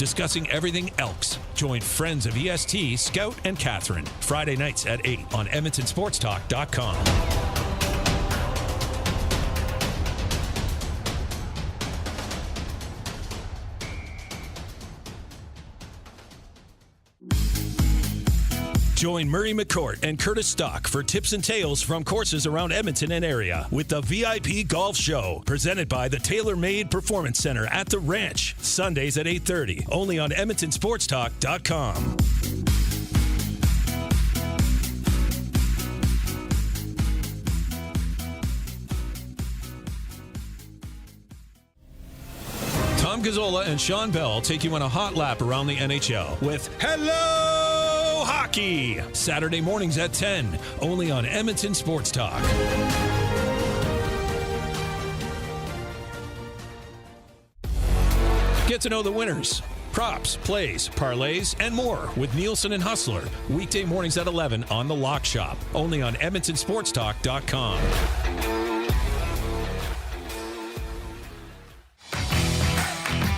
discussing everything Elks. Join friends of EST, Scout and Catherine, Friday nights at 8 on EdmontonSportsTalk.com. Join Murray McCourt and Curtis Stock for tips and tales from courses around Edmonton and area with the VIP Golf Show, presented by the Tailor Made Performance Center at the Ranch, Sundays at 8:30, only on EdmontonSportsTalk.com. Tom Gazzola and Sean Bell take you on a hot lap around the NHL with Hello Hockey, Saturday mornings at 10, only on Edmonton Sports Talk. Get to know the winners, props, plays, parlays, and more with Nielson and Hustler, weekday mornings at 11 on The Lock Shop, only on EdmontonSportsTalk.com.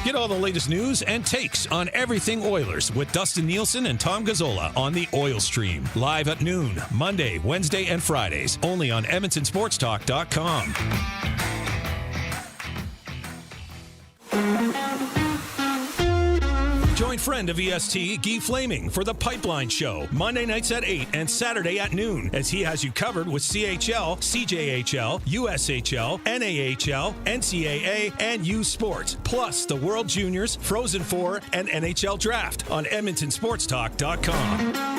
Get all the latest news and takes on everything Oilers with Dustin Nielson and Tom Gazzola on the Oil Stream. Live at noon, Monday, Wednesday, and Fridays. Only on EdmontonSportsTalk.com. Join friend of EST, Guy Flaming, for the Pipeline Show, Monday nights at 8 and Saturday at noon, as he has you covered with CHL, CJHL, USHL, NAHL, NCAA, and U Sports, plus the World Juniors, Frozen Four, and NHL Draft on EdmontonSportsTalk.com.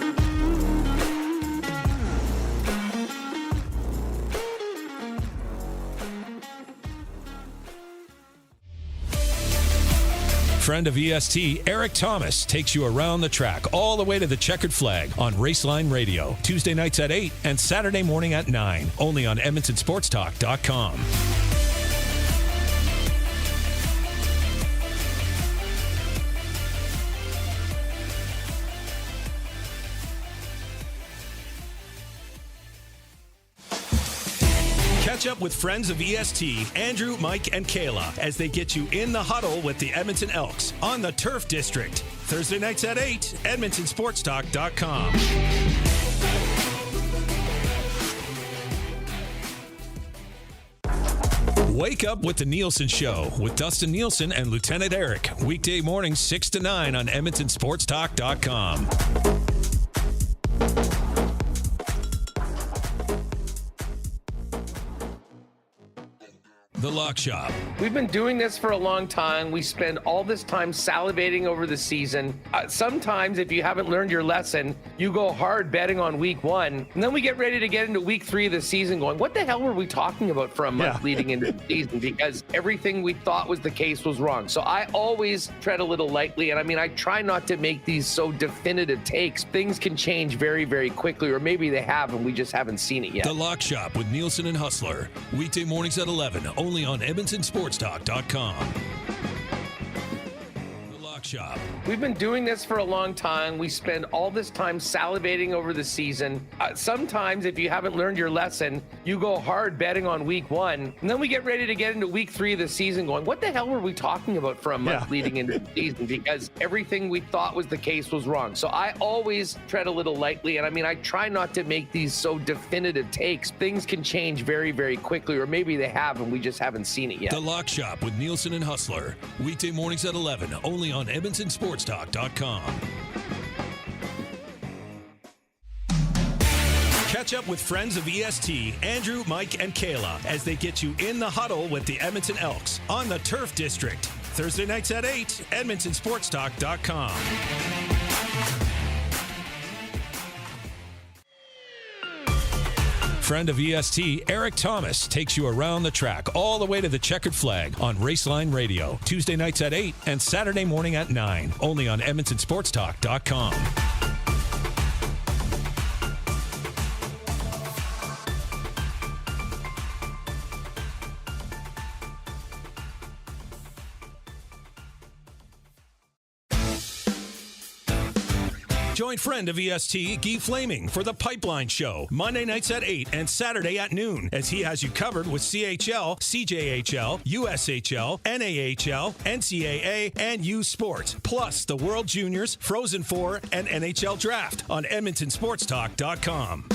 Friend of EST, Eric Thomas, takes you around the track all the way to the checkered flag on Raceline Radio, Tuesday nights at 8 and Saturday morning at 9, only on EdmontonSportsTalk.com. Catch up with friends of EST, Andrew, Mike, and Kayla, as they get you in the huddle with the Edmonton Elks on the Turf District. Thursday nights at 8, EdmontonSportsTalk.com. Wake up with the Nielson Show with Dustin Nielson and Lieutenant Eric. Weekday mornings 6 to 9 on EdmontonSportsTalk.com. The Lock Shop. We've been doing this for a long time. We spend all this time salivating over the season. Sometimes, if you haven't learned your lesson, you go hard betting on week one, and then we get ready to get into week 3 of the season going, what the hell were we talking about for a month leading into the season? Because everything we thought was the case was wrong. So I always tread a little lightly, and I try not to make these so definitive takes. Things can change very, very quickly, or maybe they have, and we just haven't seen it yet. The Lock Shop with Nielson and Hustler. Weekday mornings at 11, only on EdmontonSportsTalk.com. The Lock Shop. We've been doing this for a long time. We spend all this time salivating over the season. Sometimes, if you haven't learned your lesson, you go hard betting on week one, and then we get ready to get into week 3 of the season going, what the hell were we talking about for a month leading into the season? Because everything we thought was the case was wrong. So I always tread a little lightly, and I try not to make these so definitive takes. Things can change very, very quickly, or maybe they have, and we just haven't seen it yet. The Lock Shop with Nielson and Hustler. Weekday mornings at 11, only on EdmontonSportsTalk.com. Catch up with friends of EST, Andrew, Mike, and Kayla, as they get you in the huddle with the Edmonton Elks on the Turf District. Thursday nights at 8, EdmontonSportsTalk.com. Friend of EST, Eric Thomas, takes you around the track all the way to the checkered flag on Raceline Radio, Tuesday nights at 8 and Saturday morning at 9, only on EdmontonSportsTalk.com. Join friend of EST, Guy Flaming, for The Pipeline Show, Monday nights at 8 and Saturday at noon, as he has you covered with CHL, CJHL, USHL, NAHL, NCAA, and U Sports, plus the World Juniors, Frozen Four, and NHL Draft on EdmontonSportsTalk.com.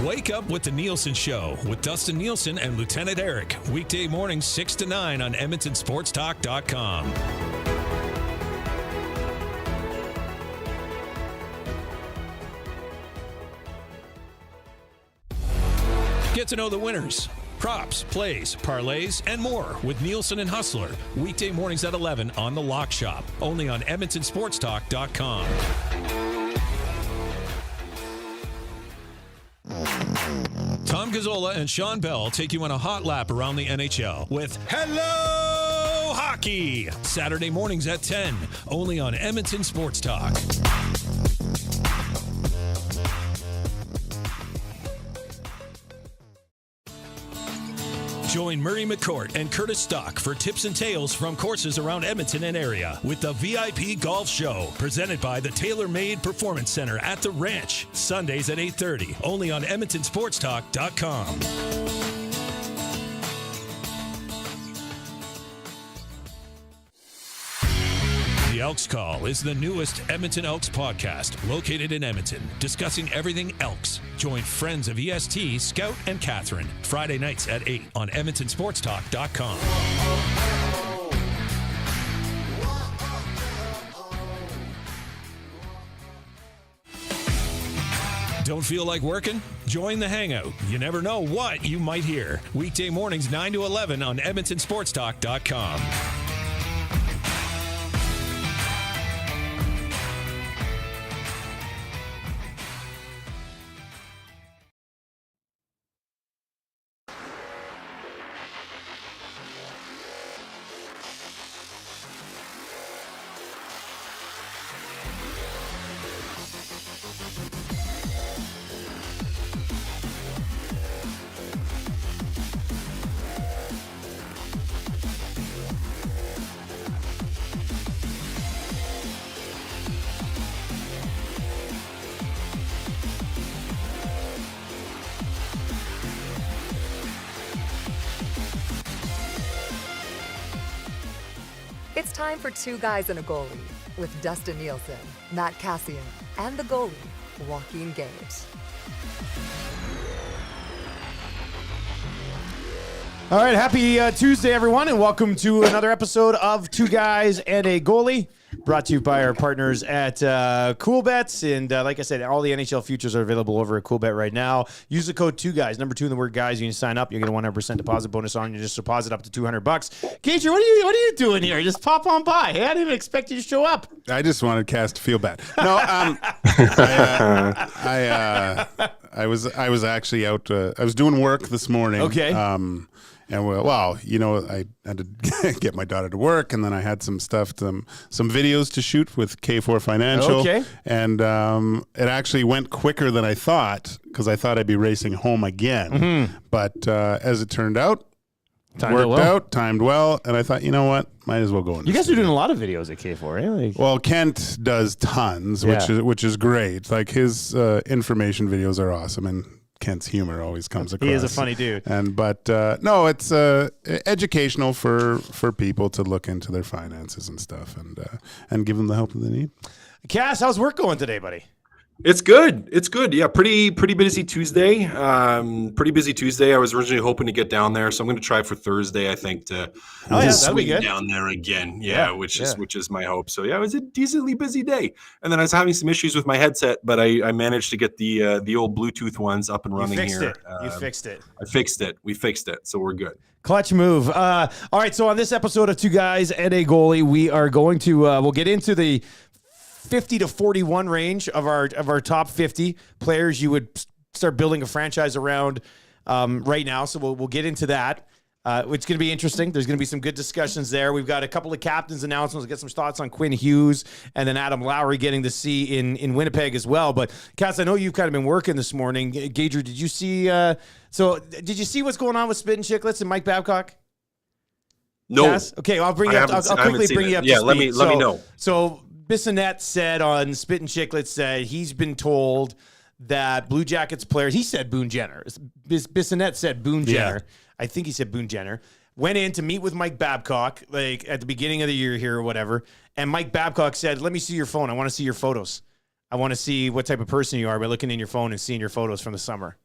Wake up with the Nielson Show with Dustin Nielson and Lieutenant Eric. Weekday mornings 6 to 9 on EdmontonSportsTalk.com. Get to know the winners, props, plays, parlays, and more with Nielson and Hustler. Weekday mornings at 11 on The Lock Shop. Only on EdmontonSportsTalk.com. Tom Gazzola and Sean Bell take you on a hot lap around the NHL with Hello Hockey, Saturday mornings at 10, only on Edmonton Sports Talk. Join Murray McCourt and Curtis Stock for tips and tales from courses around Edmonton and area with the VIP Golf Show, presented by the Tailor Made Performance Center at the Ranch, Sundays at 8:30, only on EdmontonSportsTalk.com. The Elks Call is the newest Edmonton Elks podcast, located in Edmonton, discussing everything Elks. Join friends of EST, Scout and Catherine, Friday nights at 8 on EdmontonSportsTalk.com. Don't feel like working? Join the Hangout. You never know what you might hear. Weekday mornings 9 to 11 on EdmontonSportsTalk.com. It's time for Two Guys and a Goalie with Dustin Nielson, Matt Kassian, and the goalie, Joaquin Gage. All right, happy Tuesday, everyone, and welcome to another episode of Two Guys and a Goalie, brought to you by our partners at CoolBets. And like I said, all the NHL futures are available over at CoolBet right now. Use the code 2GUYS, number 2 in the word guys. You can sign up. You get a 100% deposit bonus on you. Just deposit up to $200. Gage, what are you doing here? Just pop on by. Hey, I didn't even expect you to show up. I just wanted Cass to feel bad. No, I was actually out. I was doing work this morning. Okay. And well, you know, I had to get my daughter to work, and then I had some stuff, some videos to shoot with K4 Financial. Okay. And it actually went quicker than I thought, because I thought I'd be racing home again. Mm-hmm. But as it turned out, timed well, and I thought, you know what, might as well go in. You guys are doing a lot of videos at K4, eh? Like, well, Kent does tons, which is great. Like, his information videos are awesome, and Kent's humor always comes across. He is a funny dude. But no, it's educational for people to look into their finances and stuff, and give them the help that they need. Cass, how's work going today, buddy? It's good. Yeah, pretty busy Tuesday. I was originally hoping to get down there, so I'm going to try for Thursday, I think, to swing down there again. Which is my hope. So yeah, it was a decently busy day. And then I was having some issues with my headset, but I managed to get the old Bluetooth ones up and running here. You fixed it. I fixed it. We fixed it. So we're good. Clutch move. All right. So on this episode of Two Guys and a Goalie, we are going to we'll get into the 50 to 41 range of our top 50 players you would start building a franchise around right now. So we'll get into that. It's going to be interesting. There's going to be some good discussions there. We've got a couple of captains announcements. We'll get some thoughts on Quinn Hughes and then Adam Lowry getting to see in Winnipeg as well. But Cass, I know you've kind of been working this morning. Gager, did you see? Did you see what's going on with Spit and Chicklets and Mike Babcock? No. Cass? Okay, I'll bring you up. I'll quickly bring you up. Yeah, to let speed. me know. So Bissonnette said on Spit and Chicklets that he's been told that Blue Jackets players. He said Boone Jenner. Bissonnette said Boone Jenner. I think he said Boone Jenner, went in to meet with Mike Babcock, like at the beginning of the year here or whatever. And Mike Babcock said, let me see your phone. I want to see your photos. I want to see what type of person you are by looking in your phone and seeing your photos from the summer.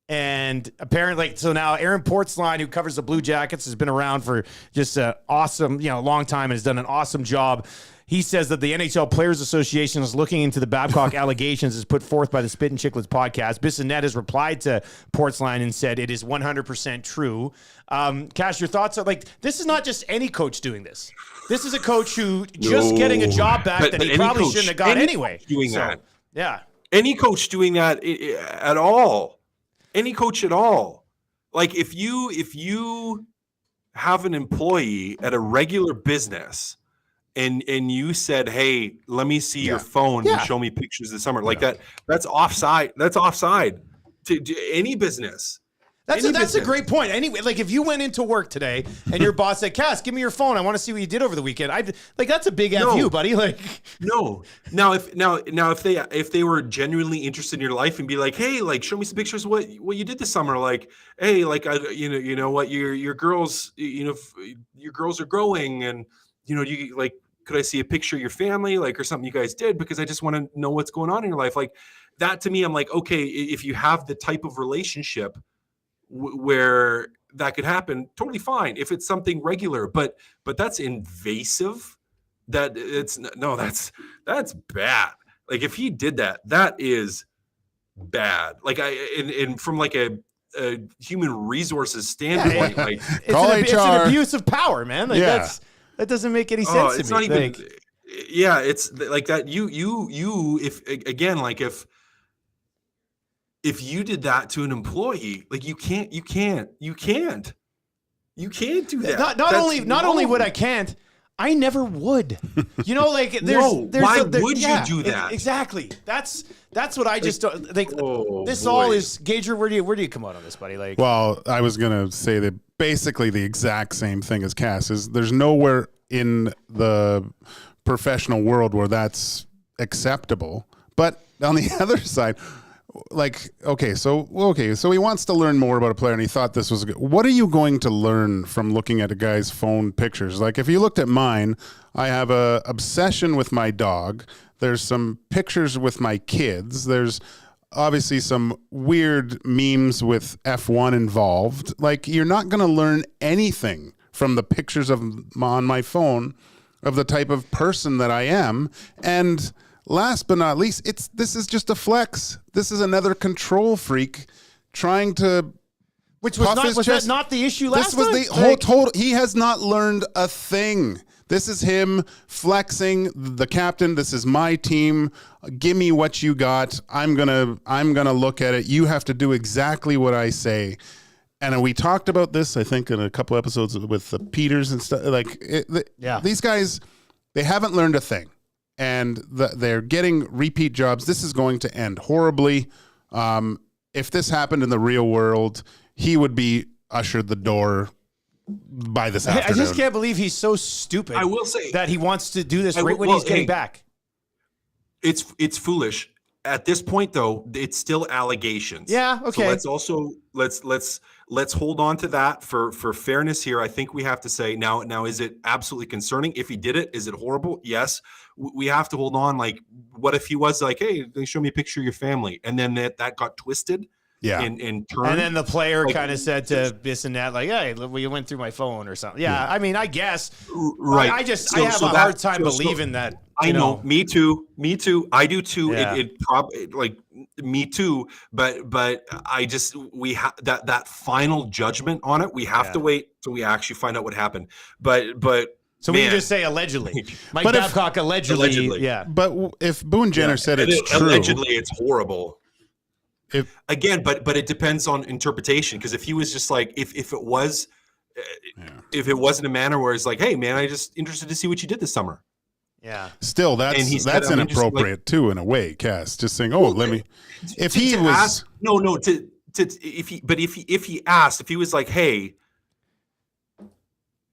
And apparently, so now Aaron Portzline, who covers the Blue Jackets, has been around for just an awesome, long time and has done an awesome job. He says that the NHL Players Association is looking into the Babcock allegations as put forth by the Spit and Chicklets podcast. Bissonnette has replied to Portzline and said it is 100% true. Cash, your thoughts are this is not just any coach doing this. This is a coach who just getting a job back that he probably shouldn't have got anyway. That. Yeah. Any coach doing that at all. Any coach at all. Like if you have an employee at a regular business and you said, hey, let me see your phone and show me pictures this summer. Like that's offside. That's offside to any business. That's a great point. Anyway, if you went into work today and your boss said, Cass, give me your phone. I want to see what you did over the weekend. That's a big F you, buddy. No. Now if they were genuinely interested in your life and be like, hey, show me some pictures of what you did this summer. Hey, you know what, your girls, your girls are growing and you could I see a picture of your family, or something you guys did, because I just want to know what's going on in your life. That to me, I'm like, okay, if you have the type of relationship where that could happen, totally fine. If it's something regular, but that's invasive. That's bad. If he did that, that is bad. From a human resources standpoint, it's an abuse of power, man. That doesn't make any sense to me. It's not even. It's like that. If you did that to an employee, you can't do that. Not only would I can't, I never would. Why would you do that? Exactly. That's what I just don't think. All is Gager. Where do you come out on this, buddy? Well, I was gonna say that basically the exact same thing as Cass is. There's nowhere in the professional world where that's acceptable. But on the other side, so he wants to learn more about a player and he thought this was good. What are you going to learn from looking at a guy's phone pictures? If you looked at mine, I have a obsession with my dog. There's some pictures with my kids. There's obviously some weird memes with F1 involved. You're not going to learn anything from the pictures on my phone of the type of person that I am. And last but not least, this is just a flex. This is another control freak trying to. Which was that not the issue last time? This was the whole total. He has not learned a thing. This is him flexing the captain. This is my team. Give me what you got. I'm gonna look at it. You have to do exactly what I say. And we talked about this, I think, in a couple episodes with the Peters and stuff. These guys, they haven't learned a thing. And they're getting repeat jobs. This is going to end horribly. If this happened in the real world, he would be ushered the door by this afternoon. I just can't believe he's so stupid. I will say that he wants to do this when he's getting back. It's foolish. At this point, though, it's still allegations. Yeah. Okay. So let's hold on to that for fairness here. I think we have to say now, is it absolutely concerning? If he did it, is it horrible? Yes. We have to hold on. What if he was hey, show me a picture of your family, and then that got twisted? Yeah. And turned. And then the player kind of said to Bissonnette, hey, you went through my phone or something. Yeah. I mean, I guess. Right. I have a hard time believing that. I know. Me too. I do too. Yeah. It probably me too. But I just that final judgment on it. We have to wait till we actually find out what happened. But. So we can just say allegedly. Mike Babcock allegedly. Yeah. But if Boone Jenner said it's true. Allegedly, it's horrible. But it depends on interpretation. Because if he was just if it was if it wasn't a manner where it's like, hey man, I just interested to see what you did this summer. Yeah. Still, that's inappropriate too, in a way, Cass. Just saying, let me. If he was ask, if he asked, if he was like, hey,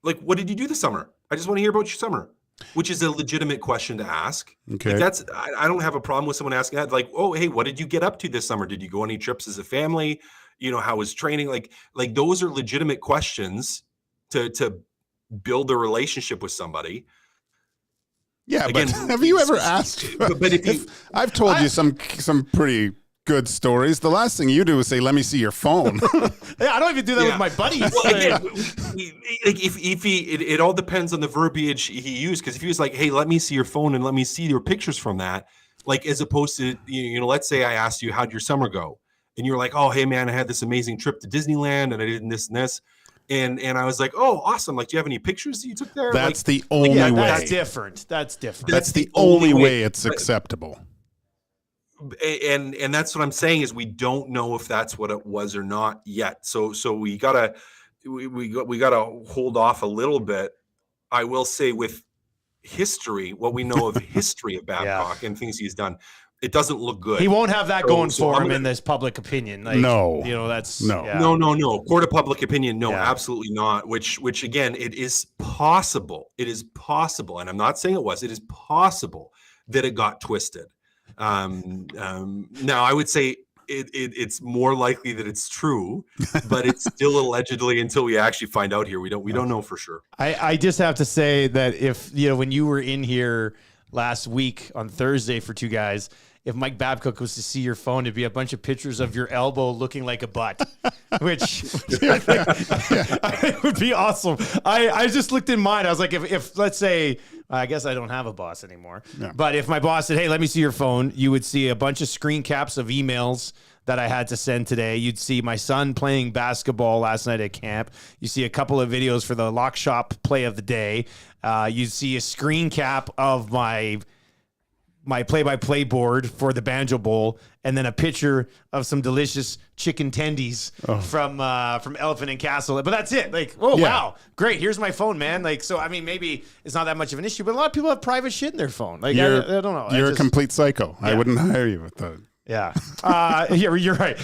like, what did you do this summer? I just want to hear about your summer, which is a legitimate question to ask. Okay. Like I don't have a problem with someone asking that. Like, oh, hey, what did you get up to this summer? Did you go on any trips as a family? How was training? Like those are legitimate questions to build a relationship with somebody. Yeah, again, but have you ever asked? But I've told you some pretty good stories. The last thing you do is say, "Let me see your phone." Yeah, I don't even do that with my buddies. Well, again, it all depends on the verbiage he used. Because if he was like, "Hey, let me see your phone and let me see your pictures from that," like as opposed to let's say I asked you, "How'd your summer go?" and you were like, "Oh, hey man, I had this amazing trip to Disneyland and I did this and this." And I was like, oh, awesome. Like, do you have any pictures that you took there? That's the only way. That's different. That's the only way it's acceptable. And that's what I'm saying is we don't know if that's what it was or not yet. So we gotta hold off a little bit. I will say with history, what we know of history of Babcock and things he's done, it doesn't look good. He won't have that going for him in this public opinion. Like, no, that's no. Yeah. No. Court of public opinion, no, absolutely not. Which again, it is possible. It is possible, and I'm not saying it was. It is possible that it got twisted. Now, I would say it's more likely that it's true, but it's still allegedly until we actually find out here. We don't know for sure. I just have to say that if when you were in here last week on Thursday for Two Guys, if Mike Babcock was to see your phone, it'd be a bunch of pictures of your elbow looking like a butt, which I think would be awesome. I just looked in mine. I was like, if let's say, I guess I don't have a boss anymore, but if my boss said, hey, let me see your phone, you would see a bunch of screen caps of emails that I had to send today. You'd see my son playing basketball last night at camp. You see a couple of videos for the Lock Shop play of the day. You'd see a screen cap of my play-by-play board for the Banjo Bowl, and then a picture of some delicious chicken tendies from Elephant and Castle. But that's it. Like, wow, great. Here's my phone, man. Like, so I mean, maybe it's not that much of an issue, but a lot of people have private shit in their phone. Like, I don't know. You're a complete psycho. Yeah. I wouldn't hire you with that. Yeah. You're right.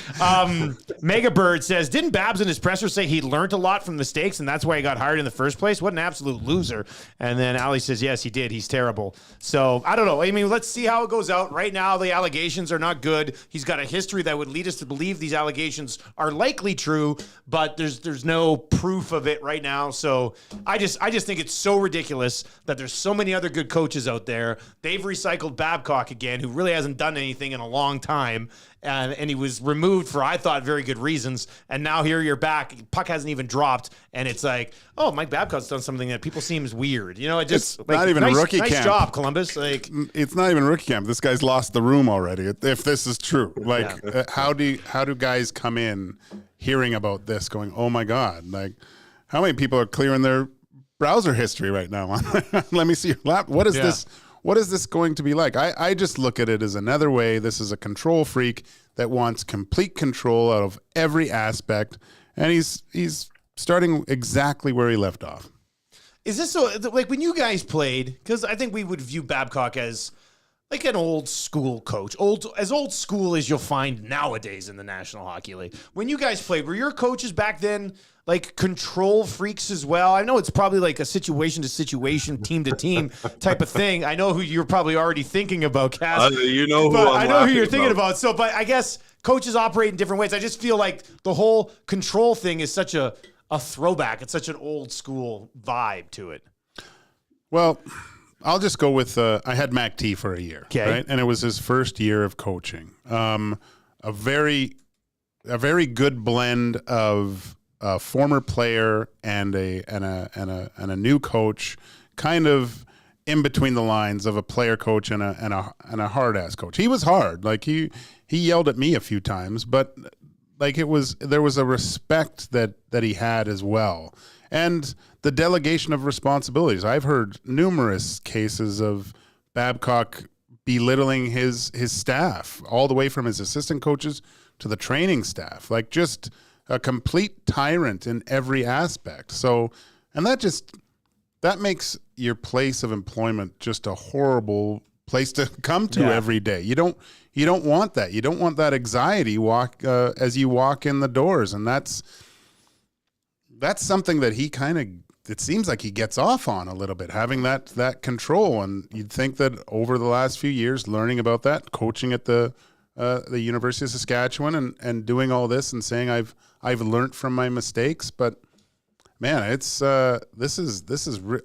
Mega Bird says, didn't Babs in his presser say he learned a lot from mistakes and that's why he got hired in the first place? What an absolute loser. And then Ali says, yes, he did. He's terrible. So I don't know. I mean, let's see how it goes out. Right now, the allegations are not good. He's got a history that would lead us to believe these allegations are likely true, but there's no proof of it right now. So I just think it's so ridiculous that there's so many other good coaches out there. They've recycled Babcock again, who really hasn't done anything in a long time. And he was removed for, I thought, very good reasons. And now here you're back. Puck hasn't even dropped. And it's like, oh, Mike Babcock's done something that people seems weird. It just it's not even rookie camp. Nice job, Columbus. Like, it's not even rookie camp. This guy's lost the room already. If this is true, how do guys come in hearing about this, going, oh my God, like how many people are clearing their browser history right now? Let me see your lap. What is this? What is this going to be like? I just look at it as another way. This is a control freak that wants complete control out of every aspect, and he's starting exactly where he left off. Is this so? Like when you guys played, because I think we would view Babcock as like an old school coach, as old school as you'll find nowadays in the National Hockey League. When you guys played, were your coaches back then like control freaks as well? I know it's probably like a situation to situation, team to team type of thing. I know who you're probably already thinking about, Cass. I know who you're thinking about. So, but I guess coaches operate in different ways. I just feel like the whole control thing is such a throwback. It's such an old school vibe to it. Well, I'll just go with I had Mac T for a year, right? And it was his first year of coaching. A very good blend of a former player and a new coach, kind of in between the lines of a player coach and a hard ass coach. He was hard, like he yelled at me a few times, but like there was a respect that he had as well, and the delegation of responsibilities. I've heard numerous cases of Babcock belittling his staff, all the way from his assistant coaches to the training staff, like just a complete tyrant in every aspect. So, and that makes your place of employment just a horrible place to come to every day. You don't want that. You don't want that anxiety as you walk in the doors, and that's something that he kind of, it seems like he gets off on a little bit, having that control. And you'd think that over the last few years, learning about that, coaching at the University of Saskatchewan, and doing all this and saying I've learned from my mistakes, but man, it's this is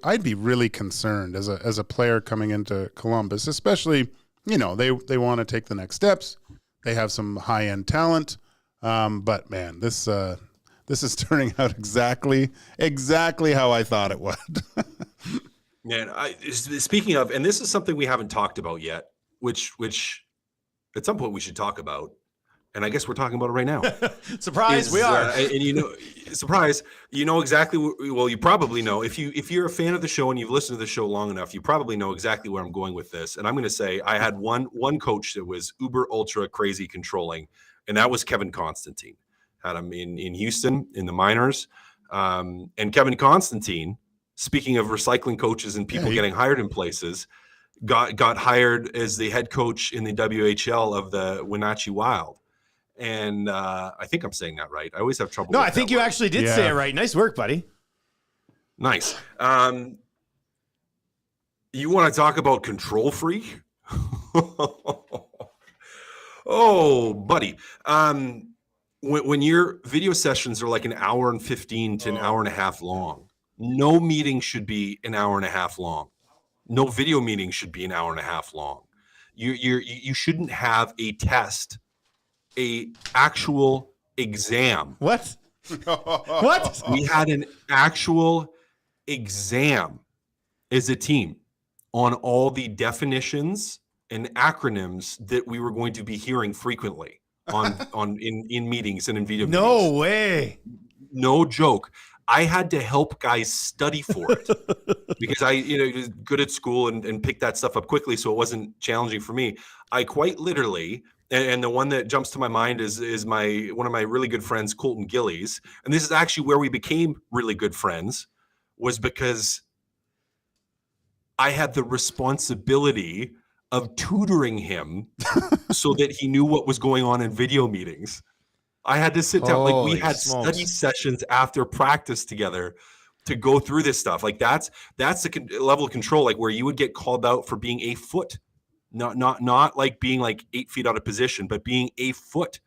I'd be really concerned as a player coming into Columbus, especially, they want to take the next steps. They have some high end talent, but man, this is turning out exactly how I thought it would. Man, speaking of, and this is something we haven't talked about yet, which at some point we should talk about. And I guess we're talking about it right now. Surprise, we are. And surprise, exactly. Well, you probably know if you're a fan of the show and you've listened to the show long enough, you probably know exactly where I'm going with this. And I'm going to say I had one coach that was uber ultra crazy controlling, and that was Kevin Constantine. Had him in Houston in the minors, and Kevin Constantine. Speaking of recycling coaches and people getting hired in places, got hired as the head coach in the WHL of the Wenatchee Wild. And I think I'm saying that right. I always have trouble. No, I think you actually did say it right. Nice work, buddy. Nice. You want to talk about control freak? Oh, buddy. When your video sessions are like an hour and 15 to an hour and a half long, no meeting should be an hour and a half long. No video meeting should be an hour and a half long. You shouldn't have a test. A actual exam. What? What? We had an actual exam as a team on all the definitions and acronyms that we were going to be hearing frequently in meetings and in video meetings. No way. No joke. I had to help guys study for it because I, was good at school and picked that stuff up quickly, so it wasn't challenging for me. I quite literally. And the one that jumps to my mind is one of my really good friends, Colton Gillies. And this is actually where we became really good friends, was because I had the responsibility of tutoring him so that he knew what was going on in video meetings. I had to sit down. Like we had study sessions after practice together to go through this stuff. Like that's the level of control, like where you would get called out for being a foot. Not like being like 8 feet out of position, but being a foot,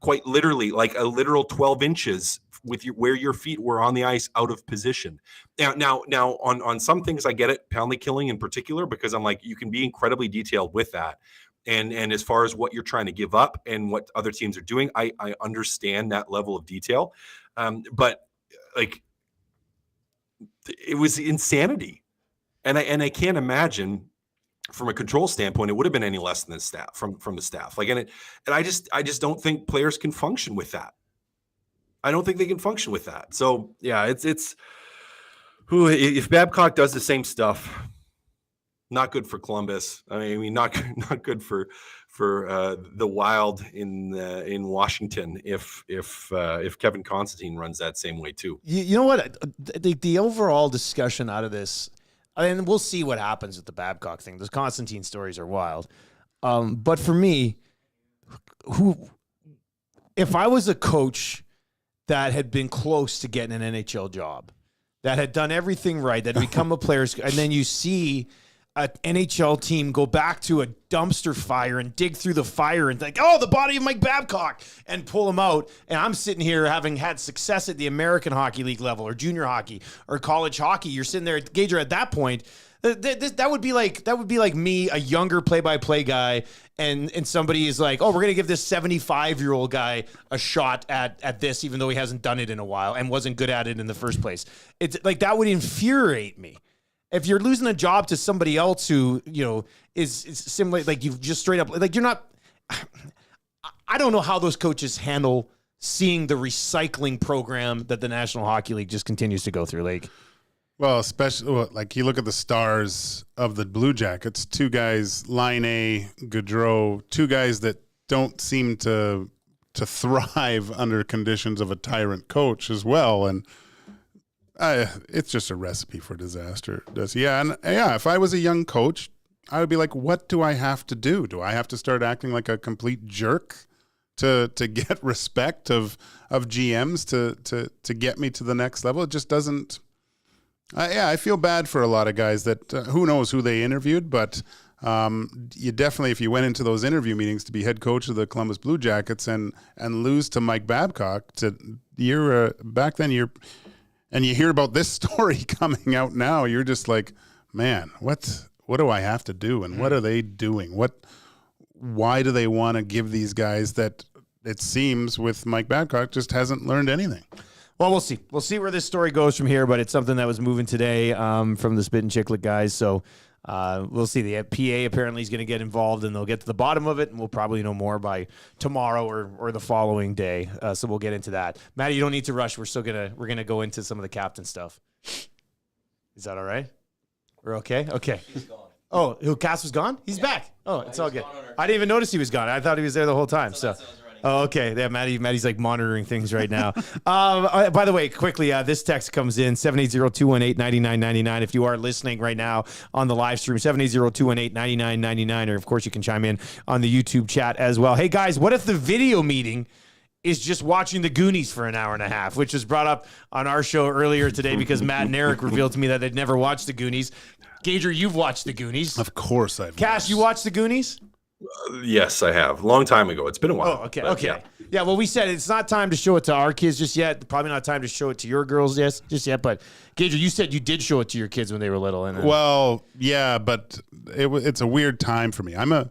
quite literally, like a literal 12 inches with where your feet were on the ice out of position. Now on some things I get it, penalty killing in particular, because I'm like, you can be incredibly detailed with that. And as far as what you're trying to give up and what other teams are doing, I understand that level of detail. But like it was insanity. And I can't imagine from a control standpoint, it would have been any less than the staff from the staff. Like, and I just don't think players can function with that. I don't think they can function with that. So yeah, it's if Babcock does the same stuff, not good for Columbus. I mean, not good for the Wild in Washington. If Kevin Constantine runs that same way too. You know what? The overall discussion out of this. And we'll see what happens with the Babcock thing. Those Constantine stories are wild. But for me, if I was a coach that had been close to getting an NHL job, that had done everything right, that had become a player, and then you see an NHL team go back to a dumpster fire and dig through the fire and think, oh, the body of Mike Babcock, and pull him out. And I'm sitting here having had success at the American Hockey League level or junior hockey or college hockey. You're sitting there at Gage at that point. That would be like me, a younger play-by-play guy, and somebody is like, oh, we're gonna give this 75-year-old guy a shot at this, even though he hasn't done it in a while and wasn't good at it in the first place. It's like that would infuriate me. If you're losing a job to somebody else who, is similar, like you've just straight up, like you're not, I don't know how those coaches handle seeing the recycling program that the National Hockey League just continues to go through. Like, well, especially like you look at the stars of the Blue Jackets, two guys, Line A, Gaudreau, two guys that don't seem to thrive under conditions of a tyrant coach as well. And it's just a recipe for disaster. If I was a young coach, I would be like, what do I have to do? Do I have to start acting like a complete jerk to get respect of GMs to get me to the next level? It just doesn't. I feel bad for a lot of guys that who knows who they interviewed, but you definitely, if you went into those interview meetings to be head coach of the Columbus Blue Jackets and lose to Mike Babcock, back then and you hear about this story coming out now, you're just like, man, what do I have to do, and what are they doing? Why do they want to give these guys that it seems with Mike Babcock just hasn't learned anything? Well, we'll see. We'll see where this story goes from here, but it's something that was moving today from the Spit and Chiclet guys. So we'll see. The PA apparently is going to get involved, and they'll get to the bottom of it, and we'll probably know more by tomorrow or the following day. So we'll get into that. Matty, you don't need to rush. We're gonna go into some of the captain stuff. Is that all right? We're okay? Okay. He's gone. Oh, Cass was gone? He's back. Oh, it's all good. I didn't even notice he was gone. I thought he was there the whole time. So. Oh, okay. Yeah, Maddie's like monitoring things right now. By the way, quickly, this text comes in, 780-218-9999. If you are listening right now on the live stream, 780-218-9999. Or, of course, you can chime in on the YouTube chat as well. Hey, guys, what if the video meeting is just watching the Goonies for an hour and a half, which was brought up on our show earlier today because Matt and Eric revealed to me that they'd never watched the Goonies. Gager, you've watched the Goonies. Of course I've Cass, you watched the Goonies? Yes, I have. Long time ago. It's been a while. Oh, okay. Okay. Yeah, well, we said it's not time to show it to our kids just yet. Probably not time to show it to your girls just yet. But, Gager, you said you did show it to your kids when they were little. Well, yeah, but it's a weird time for me. I'm a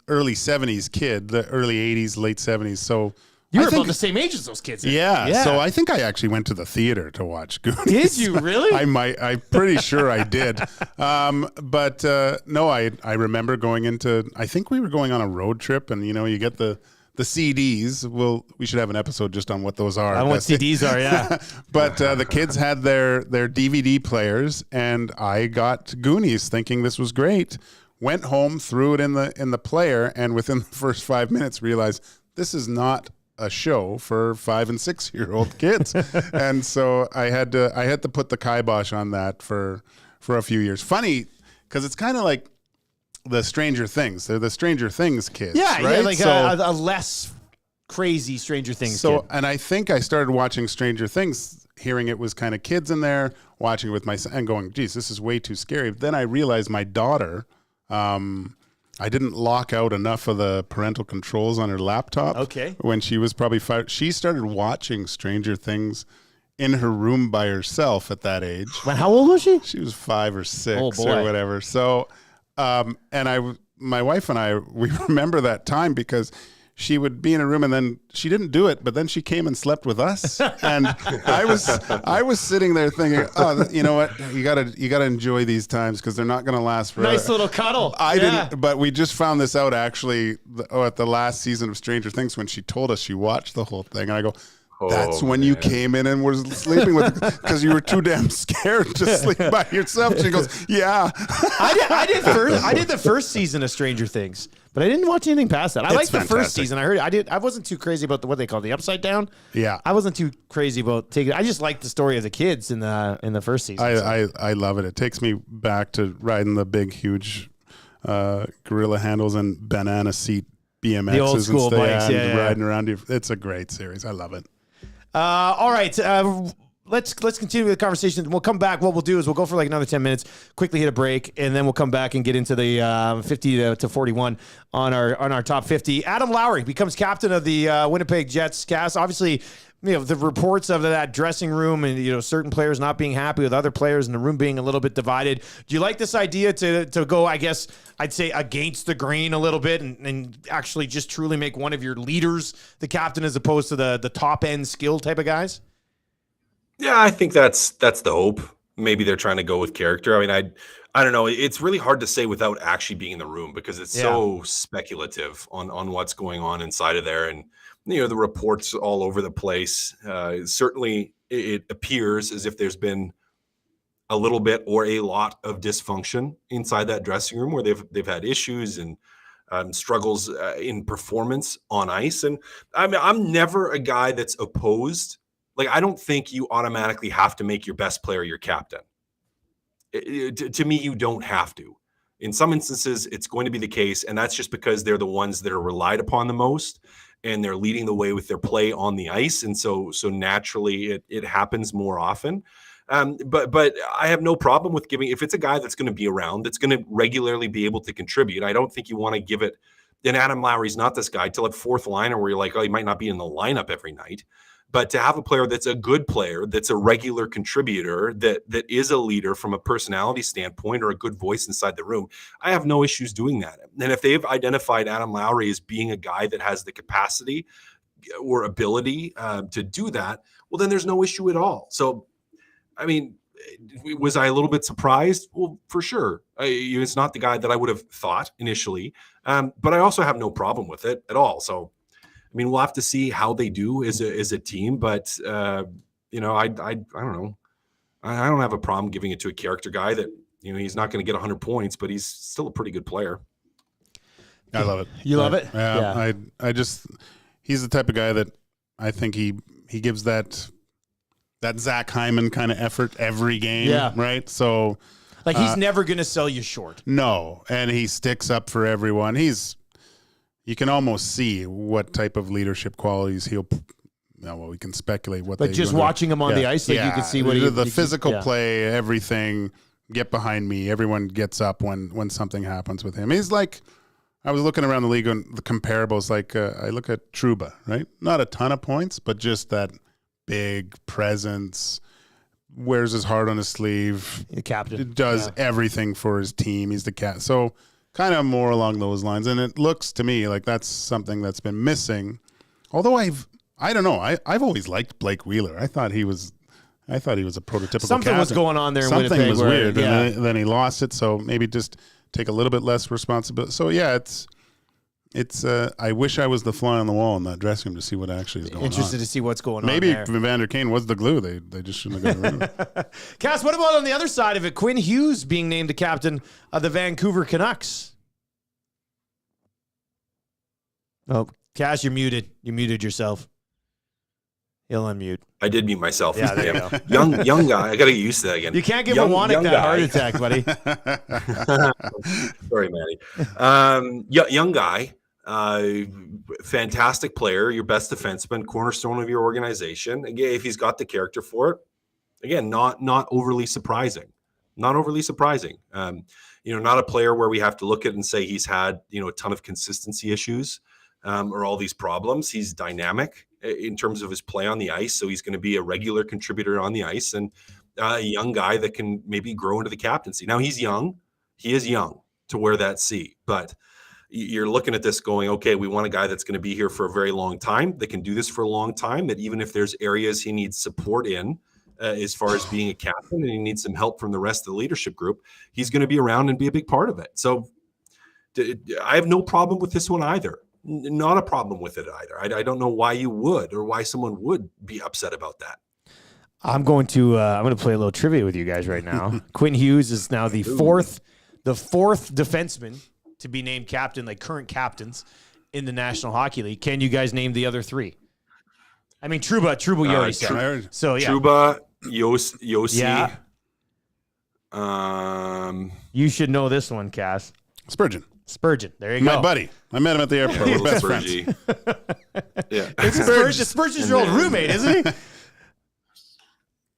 early 70s kid, the early 80s, late 70s, so... You were about the same age as those kids. Yeah, so I think I actually went to the theater to watch Goonies. Did you really? I'm pretty sure I did. But no, I remember going into, I think we were going on a road trip, and you get the CDs. We should have an episode just on what those are. I know what CDs are, yeah. But the kids had their DVD players, and I got Goonies thinking this was great. Went home, threw it in the player, and within the first 5 minutes realized this is not a show for 5 and 6 year old kids. And so I had to put the kibosh on that for a few years. Funny, because it's kind of like the Stranger Things. They're the Stranger Things kids. Yeah, right? Yeah, like a less crazy Stranger Things kid. And I think I started watching Stranger Things, hearing it was kind of kids in there, watching it with my son, and going, geez, this is way too scary. But then I realized my daughter, I didn't lock out enough of the parental controls on her laptop. Okay. When she was probably 5, she started watching Stranger Things in her room by herself at that age. When, how old was she? She was 5 or 6 or whatever. So, and my wife and I, we remember that time because she would be in a room and then she didn't do it, but then she came and slept with us. And I was sitting there thinking, oh, you know what? You gotta enjoy these times because they're not going to last forever. Nice little cuddle. I didn't, but we just found this out actually at the last season of Stranger Things when she told us she watched the whole thing. And I go, that's when you came in and were sleeping with because you were too damn scared to sleep by yourself. She goes, yeah. I did the first season of Stranger Things, but I didn't watch anything past that. I liked the first season. I wasn't too crazy about what they call the Upside Down. Yeah. I wasn't too crazy about taking it. I just liked the story of the kids in the first season. I love it. It takes me back to riding the big, huge gorilla handles and banana seat BMXs. The old school bikes, riding around you. It's a great series. I love it. All right. Let's continue with the conversation. We'll come back. What we'll do is we'll go for like another 10 minutes, quickly hit a break, and then we'll come back and get into the 50 to 41 on our top 50. Adam Lowry becomes captain of the Winnipeg Jets. Cass, obviously, the reports of that dressing room and certain players not being happy with other players and the room being a little bit divided. Do you like this idea to go, I guess I'd say, against the grain a little bit and actually just truly make one of your leaders the captain as opposed to the top end skill type of guys? Yeah, I think that's the hope. Maybe they're trying to go with character. I mean, I don't know. It's really hard to say without actually being in the room because it's so speculative on what's going on inside of there. And, the reports all over the place. Certainly it appears as if there's been a little bit or a lot of dysfunction inside that dressing room where they've had issues and struggles in performance on ice. And I mean, I'm never a guy that's opposed. Like, I don't think you automatically have to make your best player your captain. To me, you don't have to. In some instances, it's going to be the case, and that's just because they're the ones that are relied upon the most, and they're leading the way with their play on the ice, and so naturally it happens more often. But I have no problem with giving, if it's a guy that's going to be around, that's going to regularly be able to contribute. I don't think you want to give it. Then Adam Lowry's not this guy till a fourth liner where you're like, oh, he might not be in the lineup every night. But to have a player that's a good player, that's a regular contributor, that is a leader from a personality standpoint or a good voice inside the room, I have no issues doing that. And if they've identified Adam Lowry as being a guy that has the capacity or ability to do that, well, then there's no issue at all. So, I mean, was I a little bit surprised? Well, for sure. It's not the guy that I would have thought initially, but I also have no problem with it at all. So, I mean, we'll have to see how they do as a team, but I don't know. I don't have a problem giving it to a character guy that, he's not going to get 100 points, but he's still a pretty good player. I love it. You love it? Yeah. I just, he's the type of guy that I think he gives that Zach Hyman kind of effort every game. Yeah. Right. So like he's never going to sell you short. No. And he sticks up for everyone. You can almost see what type of leadership qualities we can speculate what. But just watching him on the ice, like you can see what the physical play, everything. Get behind me. Everyone gets up when something happens with him. He's like, I was looking around the league and the comparables. Like I look at Trouba, right? Not a ton of points, but just that big presence. Wears his heart on his sleeve. The captain does everything for his team. He's the cat. So. Kind of more along those lines, and it looks to me like that's something that's been missing. Although I don't know. I've always liked Blake Wheeler. I thought he was a prototypical. Something captain. Was going on there. Something in Winnipeg was weird, and then he lost it. So maybe just take a little bit less responsibility. So yeah, it's. I wish I was the fly on the wall in that dressing room to see what actually is going on. Interested to see what's going on. Maybe Vander Kane was the glue. They just shouldn't have gotten rid of him. Cass, what about on the other side of it? Quinn Hughes being named the captain of the Vancouver Canucks. Oh, Cass, you're muted. You muted yourself. He'll unmute. I did mute myself. Yeah, there you go. Young guy. I got to get used to that again. You can't give a Wannick that heart attack, buddy. Sorry, Manny. Young guy. Fantastic player. Your best defenseman. Cornerstone of your organization. Again, if he's got the character for it. Again, not overly surprising. Not overly surprising. Not a player where we have to look at and say he's had, a ton of consistency issues or all these problems. He's dynamic in terms of his play on the ice. So he's going to be a regular contributor on the ice and a young guy that can maybe grow into the captaincy. Now he's young. He is young to wear that C, but you're looking at this going, okay, we want a guy that's going to be here for a very long time, that can do this for a long time, that even if there's areas he needs support in, as far as being a captain and he needs some help from the rest of the leadership group, he's going to be around and be a big part of it. So I have no problem with this one either. Not a problem with it either. I don't know why you would or why someone would be upset about that. I'm going to play a little trivia with you guys right now. Quinn Hughes is now the fourth defenseman to be named captain, like current captains in the National Hockey League. Can you guys name the other three? I mean, Trouba, you already said. So yeah, Trouba, Yossi. Yeah. You should know this one, Cass. Spurgeon. There you go. My buddy. I met him at the airport. We're best friends. Yeah. Spurgeon's your old roommate, isn't he?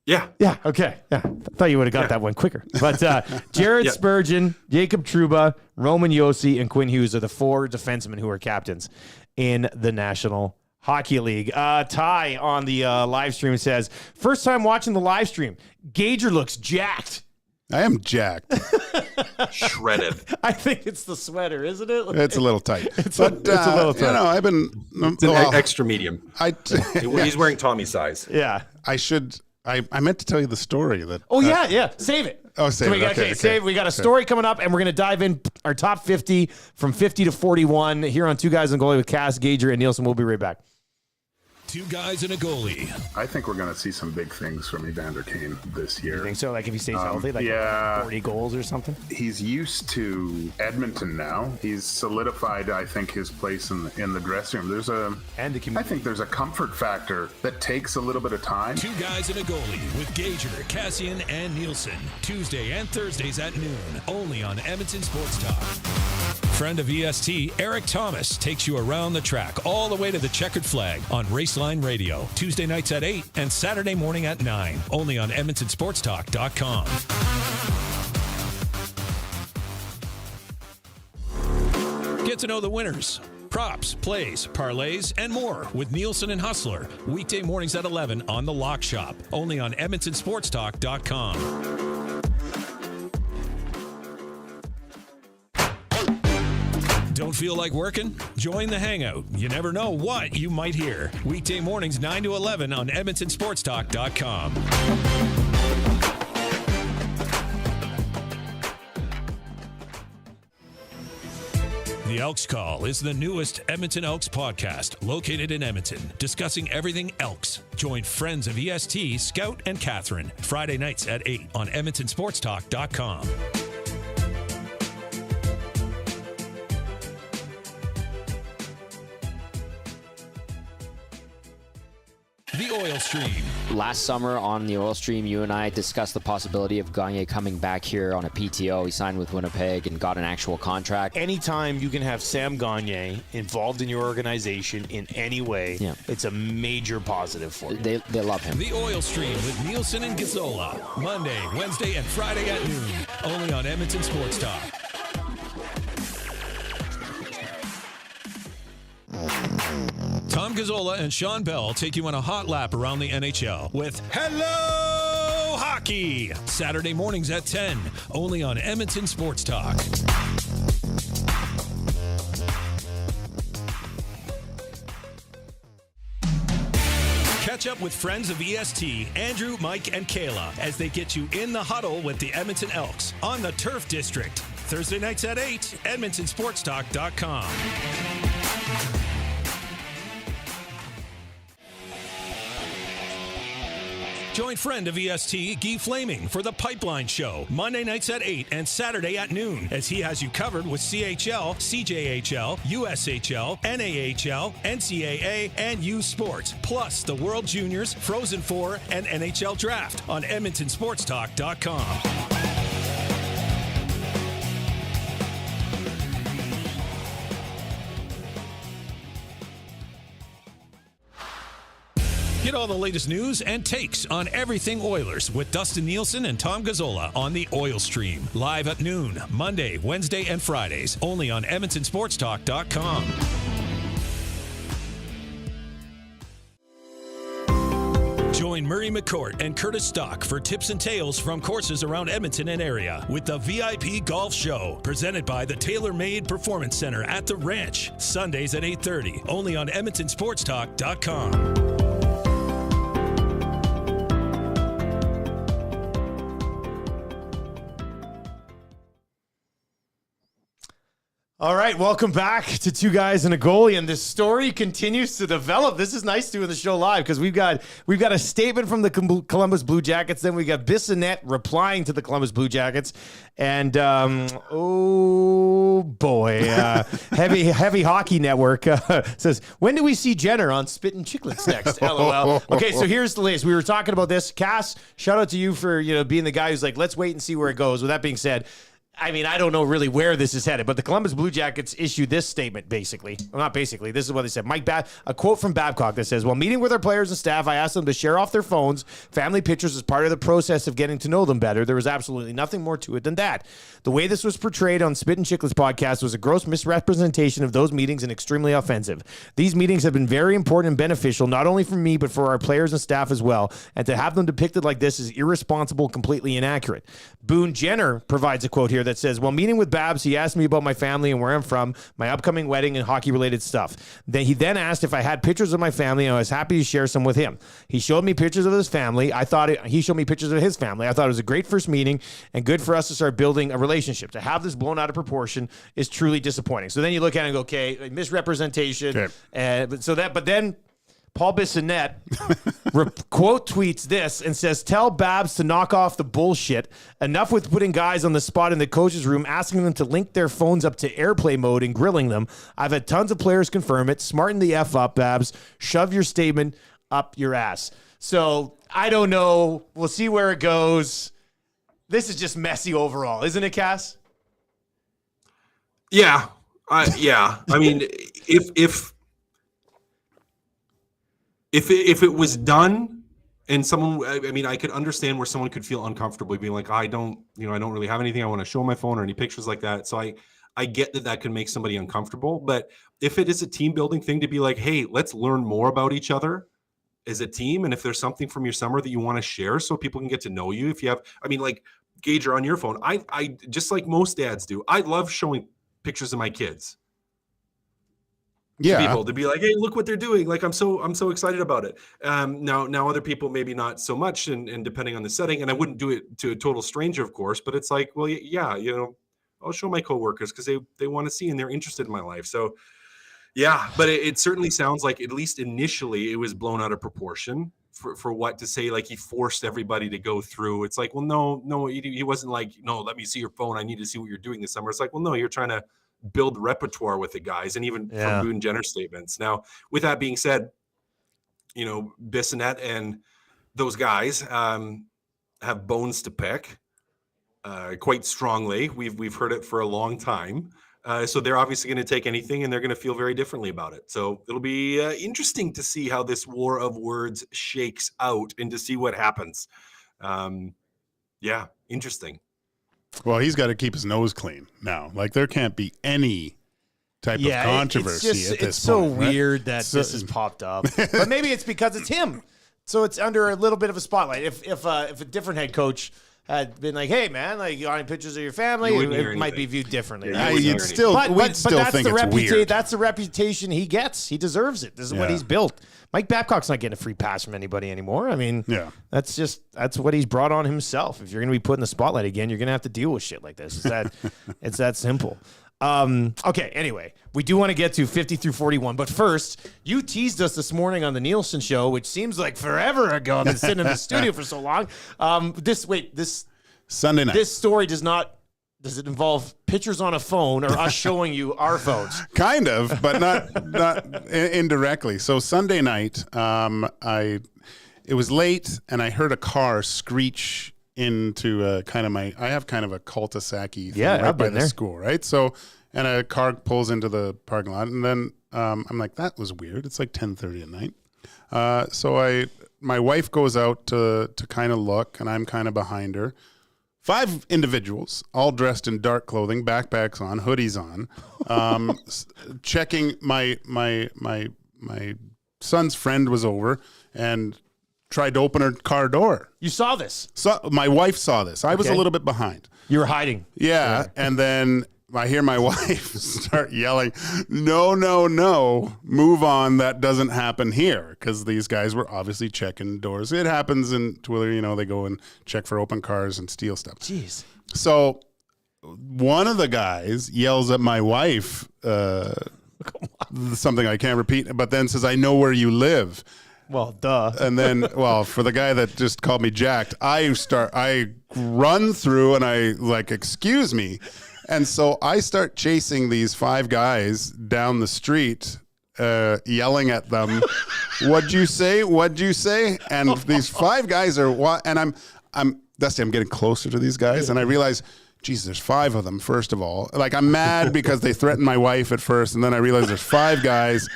Yeah. Yeah. Okay. Yeah. I thought you would have got that one quicker. But Jared Spurgeon, Jacob Trouba, Roman Yossi, and Quinn Hughes are the four defensemen who are captains in the National Hockey League. Ty on the live stream says, first time watching the live stream. Gager looks jacked. I am jacked. Shredded. I think it's the sweater, isn't it? It's a little tight. It's a little tight. I've been... It's an extra medium. He's wearing Tommy size. Yeah. I meant to tell you the story that... Oh, yeah. Save it. Oh, save it. Okay. Save. We got a story coming up, and we're going to dive in our top 50 from 50 to 41 here on Two Guys and Goalie with Cass, Gager, and Nielson. We'll be right back. Two guys and a goalie. I think we're going to see some big things from Evander Kane this year. You think so? Like if he stays healthy, like 40 goals or something? He's used to Edmonton now. He's solidified, I think, his place in the dressing room. I think there's a comfort factor that takes a little bit of time. Two guys and a goalie with Gage, Kassian, and Nielson. Tuesday and Thursdays at noon. Only on Edmonton Sports Talk. Friend of EST, Eric Thomas, takes you around the track all the way to the checkered flag on Raceline Radio. Tuesday nights at 8 and Saturday morning at 9. Only on EdmontonSportsTalk.com. Get to know the winners, props, plays, parlays, and more with Nielson and Hustler. Weekday mornings at 11 on The Lock Shop. Only on EdmontonSportsTalk.com. Don't feel like working? Join the Hangout. You never know what you might hear. Weekday mornings 9 to 11 on EdmontonSportsTalk.com. The Elks Call is the newest Edmonton Elks podcast located in Edmonton, discussing everything Elks. Join friends of EST, Scout and Catherine, Friday nights at 8 on EdmontonSportsTalk.com. The Oil Stream. Last summer on the Oil Stream, you and I discussed the possibility of Gagne coming back here on a PTO. He signed with Winnipeg and got an actual contract. Anytime you can have Sam Gagne involved in your organization in any way, it's a major positive for you. They love him. The Oil Stream with Nielson and Gazzola. Monday, Wednesday, and Friday at noon. Only on Edmonton Sports Talk. Tom Gazzola and Sean Bell take you on a hot lap around the NHL with Hello Hockey. Saturday mornings at 10, only on Edmonton Sports Talk. Catch up with friends of EST, Andrew, Mike, and Kayla as they get you in the huddle with the Edmonton Elks on the Turf District. Thursday nights at 8, EdmontonSportsTalk.com. Join friend of EST, Guy Flaming, for the Pipeline Show, Monday nights at 8 and Saturday at noon, as he has you covered with CHL, CJHL, USHL, NAHL, NCAA, and U Sports, plus the World Juniors, Frozen Four, and NHL Draft on EdmontonSportsTalk.com. Get all the latest news and takes on everything Oilers with Dustin Nielson and Tom Gazzola on the Oil Stream. Live at noon, Monday, Wednesday, and Fridays. Only on EdmontonSportsTalk.com. Join Murray McCourt and Curtis Stock for tips and tales from courses around Edmonton and area with the VIP Golf Show, presented by the Tailor Made Performance Center at the Ranch. Sundays at 8:30. Only on EdmontonSportsTalk.com. All right, welcome back to Two Guys and a Goalie, and this story continues to develop. This is nice doing the show live because we've got a statement from the Columbus Blue Jackets, then we got Bissonnette replying to the Columbus Blue Jackets, and oh boy, heavy hockey network says, when do we see Jenner on Spittin' Chicklets next? LOL. Okay, so here's the list. We were talking about this. Cass, shout out to you for being the guy who's like, let's wait and see where it goes. With that being said, I mean, I don't know really where this is headed, but the Columbus Blue Jackets issued this statement, basically. Well, not basically. This is what they said. A quote from Babcock that says, while meeting with our players and staff, I asked them to share off their phones, family pictures as part of the process of getting to know them better. There was absolutely nothing more to it than that. The way this was portrayed on Spittin' Chicklets podcast was a gross misrepresentation of those meetings and extremely offensive. These meetings have been very important and beneficial, not only for me, but for our players and staff as well. And to have them depicted like this is irresponsible, completely inaccurate. Boone Jenner provides a quote here that says, while meeting with Babs, he asked me about my family and where I'm from, my upcoming wedding, and hockey-related stuff. He then asked if I had pictures of my family, and I was happy to share some with him. He showed me pictures of his family. He showed me pictures of his family. I thought it was a great first meeting and good for us to start building a relationship. To have this blown out of proportion is truly disappointing. So then you look at it and go, okay, misrepresentation. Okay. But then Paul Bissonnette quote tweets this and says, tell Babs to knock off the bullshit. Enough with putting guys on the spot in the coach's room, asking them to link their phones up to airplay mode and grilling them. I've had tons of players confirm it. Smarten the F up, Babs. Shove your statement up your ass. So I don't know. We'll see where it goes. This is just messy overall, isn't it, Cass? Yeah. Yeah. I mean, if it was done and someone, I mean, I could understand where someone could feel uncomfortable being like, I don't really have anything I want to show my phone or any pictures like that. So I get that can make somebody uncomfortable. But if it is a team building thing to be like, hey, let's learn more about each other as a team. And if there's something from your summer that you want to share so people can get to know you, if you have, I mean, like Gage on your phone, I just like most dads do, I love showing pictures of my kids. Yeah. People to be like, hey, look what they're doing. Like, I'm so excited about it. Now other people, maybe not so much. And depending on the setting, and I wouldn't do it to a total stranger, of course, but it's like, well, yeah, I'll show my coworkers because they want to see and they're interested in my life. So yeah, but it certainly sounds like, at least initially, it was blown out of proportion for what to say, like he forced everybody to go through. It's like, well, no, he wasn't like, no, let me see your phone. I need to see what you're doing this summer. It's like, well, no, you're trying to build repertoire with the guys, and even from Boone Jenner statements. Now, with that being said, Bissonnette and those guys have bones to pick quite strongly. We've heard it for a long time. So they're obviously going to take anything, and they're going to feel very differently about it. So it'll be interesting to see how this war of words shakes out and to see what happens. Yeah, interesting. Well, he's got to keep his nose clean now. Like, there can't be any type of controversy at this point. It's so weird that this has popped up. But maybe it's because it's him. So it's under a little bit of a spotlight. If a different head coach had been like, hey, man, like, you want any pictures of your family? It might be viewed differently. Yeah, we'd still think it's weird. That's the reputation he gets. He deserves it. This is what he's built. Mike Babcock's not getting a free pass from anybody anymore. I mean, that's what he's brought on himself. If you're going to be put in the spotlight again, you're going to have to deal with shit like this. It's that simple. Okay, anyway, we do want to get to 50 through 41, but first, you teased us this morning on the Nielson show, which seems like forever ago. I've been sitting in the studio for so long. This Sunday night. This story does it involve pictures on a phone or us showing you our phones? Kind of, but not indirectly. So Sunday night, it was late, and I heard a car screech into I have kind of a cul-de-sac-y thing right by the school, right? So, and a car pulls into the parking lot, and then I'm like, that was weird. It's like 10:30 at night. So my wife goes out to kind of look, and I'm kind of behind her. 5 individuals, all dressed in dark clothing, backpacks on, hoodies on, checking my son's friend was over and tried to open her car door. You saw this? So my wife saw this. I was a little bit behind. You were hiding. Yeah, and then I hear my wife start yelling, no, move on, that doesn't happen here, because these guys were obviously checking doors. It happens in Twiller, they go and check for open cars and steal stuff. Jeez. So one of the guys yells at my wife, something I can't repeat, but then says, I know where you live. Well, duh. And then, for the guy that just called me jacked, I run through and I like, excuse me. And so I start chasing these 5 guys down the street, yelling at them, what'd you say? What'd you say? And these 5 guys are, and Dustin, I'm getting closer to these guys, and I realize, geez, there's 5 of them, first of all. Like, I'm mad because they threatened my wife at first, and then I realize there's 5 guys,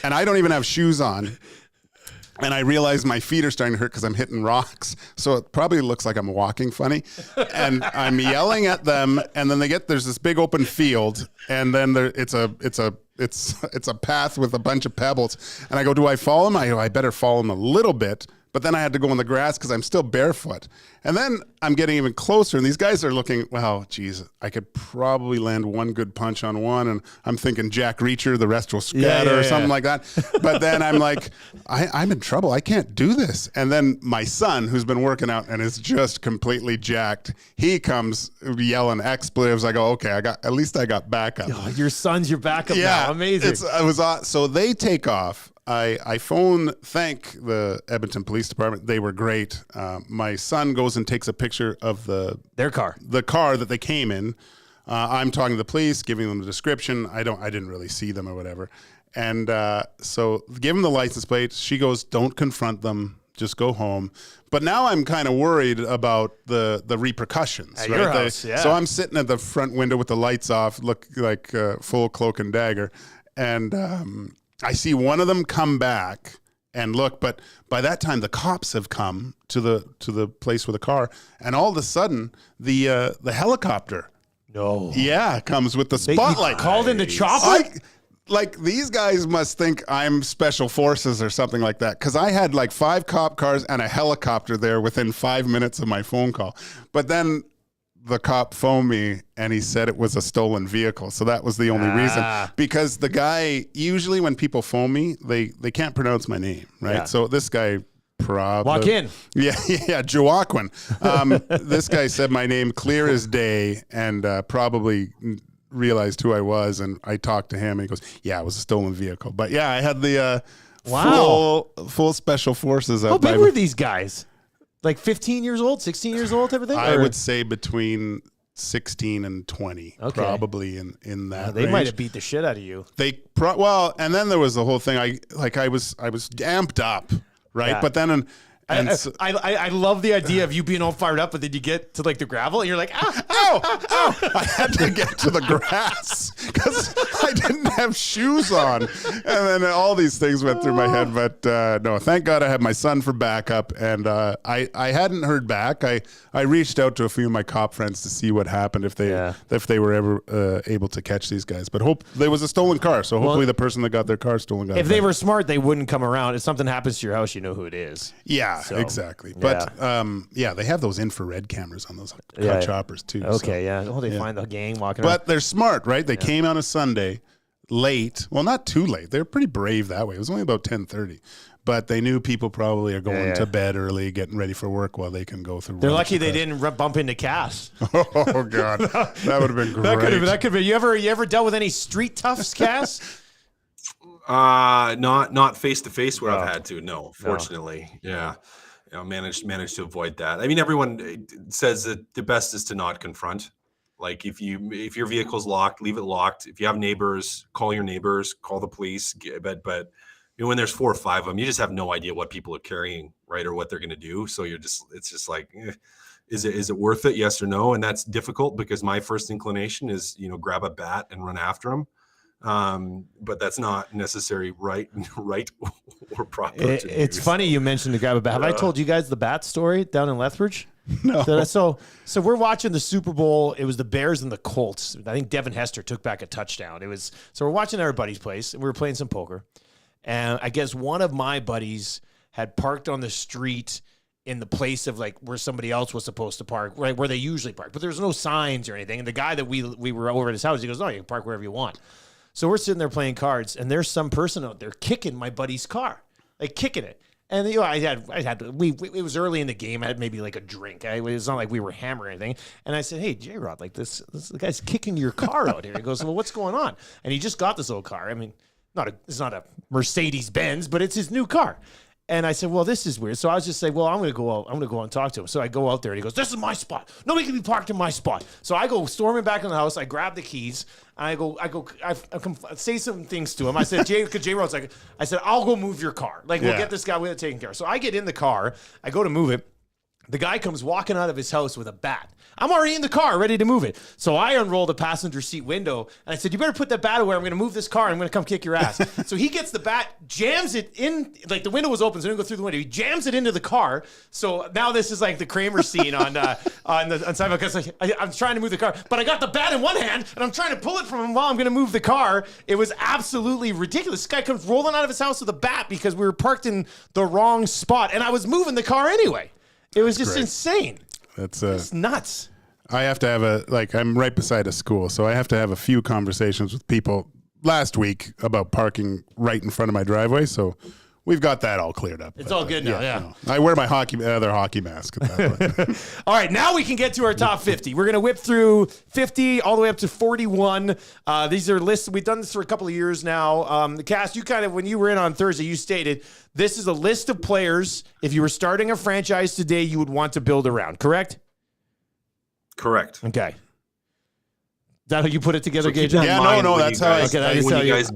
and I don't even have shoes on. And I realize my feet are starting to hurt because I'm hitting rocks. So it probably looks like I'm walking funny. And I'm yelling at them. And then there's this big open field. And then it's a path with a bunch of pebbles. And I go, do I follow them? I better follow them a little bit. But then I had to go in the grass because I'm still barefoot. And then I'm getting even closer, and these guys are looking, well, geez, I could probably land one good punch on one, and I'm thinking Jack Reacher, the rest will scatter or something like that. But then I'm like, I'm in trouble. I can't do this. And then my son, who's been working out and is just completely jacked, he comes yelling expletives. I go, okay, at least I got backup. Oh, your son's your backup now. Amazing. So they take off. I thank the Edmonton Police Department. They were great. My son goes and takes a picture of their car, the car that they came in. I'm talking to the police, giving them the description. I didn't really see them or whatever. And so give them the license plate. She goes, don't confront them. Just go home. But now I'm kind of worried about the repercussions. At right? your house, yeah. So I'm sitting at the front window with the lights off, look like full cloak and dagger. And I see one of them come back and look, but by that time the cops have come to the place with the car, and all of a sudden the helicopter, comes with the spotlight. Called in the chopper. Like these guys must think I'm special forces or something like that, because I had like 5 cop cars and a helicopter there within 5 minutes of my phone call. But then the cop phoned me and he said it was a stolen vehicle. So that was the only reason, because the guy, usually when people phone me, they can't pronounce my name, right? Yeah. So this guy probably... Joaquin. Yeah, Joaquin. This guy said my name clear as day and probably realized who I was, and I talked to him and he goes, yeah, it was a stolen vehicle. But yeah, I had the full special forces. How big were these guys? Like 15 years old, 16 years old type of thing? I would say between 16 and 20, probably in that They range. might have beat the shit out of you. And then there was the whole thing. I was amped up, right? Yeah. But then I love the idea of you being all fired up, but then you get to like the gravel and you're like, ow. I had to get to the grass because I didn't have shoes on. And then all these things went through my head. But no, thank God I had my son for backup. And I hadn't heard back. I reached out to a few of my cop friends to see what happened if they were ever able to catch these guys. But there was a stolen car. So hopefully the person that got their car stolen got it If they were smart, they wouldn't come around. If something happens to your house, you know who it is. Yeah, exactly. But they have those infrared cameras on those choppers too. Okay, they find the gang walking around. But they're smart, right? They came on a Sunday late. Well, not too late. They're pretty brave that way. It was only about 10:30. But they knew people probably are going to bed early, getting ready for work while they can go through. They're lucky they didn't bump into Cass. Oh, God. That would have been great. That could have been. You ever dealt with any street toughs, Cass? Not face to face where I've had to. No, fortunately, managed to avoid that. I mean, everyone says that the best is to not confront. Like if your vehicle's locked, leave it locked. If you have neighbors, call your neighbors, call the police. But when there's 4 or 5 of them, you just have no idea what people are carrying, right, or what they're going to do. So it's just like, is it worth it? Yes or no? And that's difficult because my first inclination is grab a bat and run after them. But that's not necessarily right or proper. It's funny you mentioned to grab a bat. Have I told you guys the bat story down in Lethbridge? No. So we're watching the Super Bowl. It was the Bears and the Colts. I think Devin Hester took back a touchdown. So we're watching at our buddy's place and we were playing some poker. And I guess one of my buddies had parked on the street in the place of like where somebody else was supposed to park, right where they usually park. But there's no signs or anything. And the guy that we were over at his house, he goes, "No, you can park wherever you want." So we're sitting there playing cards, and there's some person out there kicking my buddy's car, like kicking it. And it was early in the game. I had maybe like a drink. It was not like we were hammering or anything. And I said, "Hey, J-Rod, like this the guy's kicking your car out here." He goes, "Well, what's going on?" And he just got this old car. I mean, it's not a Mercedes Benz, but it's his new car. And I said, "Well, this is weird." So I was just saying, "Well, I'm going to go out and talk to him." So I go out there and he goes, "This is my spot. Nobody can be parked in my spot." So I go storming back in the house. I grab the keys. And I say some things to him. I said, J-Rod's like, I said, "I'll go move your car. Like, we'll get this guy with it taken care of." So I get in the car. I go to move it. The guy comes walking out of his house with a bat. I'm already in the car, ready to move it. So I unroll the passenger seat window, and I said, "You better put that bat away. I'm going to move this car. I'm going to come kick your ass." So he gets the bat, jams it in, like the window was open, so he didn't go through the window. He jams it into the car. So now this is like the Kramer scene on side because I'm trying to move the car, but I got the bat in one hand, and I'm trying to pull it from him while I'm going to move the car. It was absolutely ridiculous. This guy comes rolling out of his house with a bat because we were parked in the wrong spot, and I was moving the car anyway. It was just insane. It's nuts. I have to have I'm right beside a school, so I have to have a few conversations with people last week about parking right in front of my driveway. So we've got that all cleared up. It's all good now, yeah. No. I wear my other hockey mask at that point. All right, now we can get to our top 50. We're going to whip through 50 all the way up to 41. These are lists. We've done this for a couple of years now. The cast, you kind of, when you were in on Thursday, you stated this is a list of players. If you were starting a franchise today, you would want to build around, correct? Correct. Okay. Is that how you put it together, Gage? Yeah, no, that's how when you guys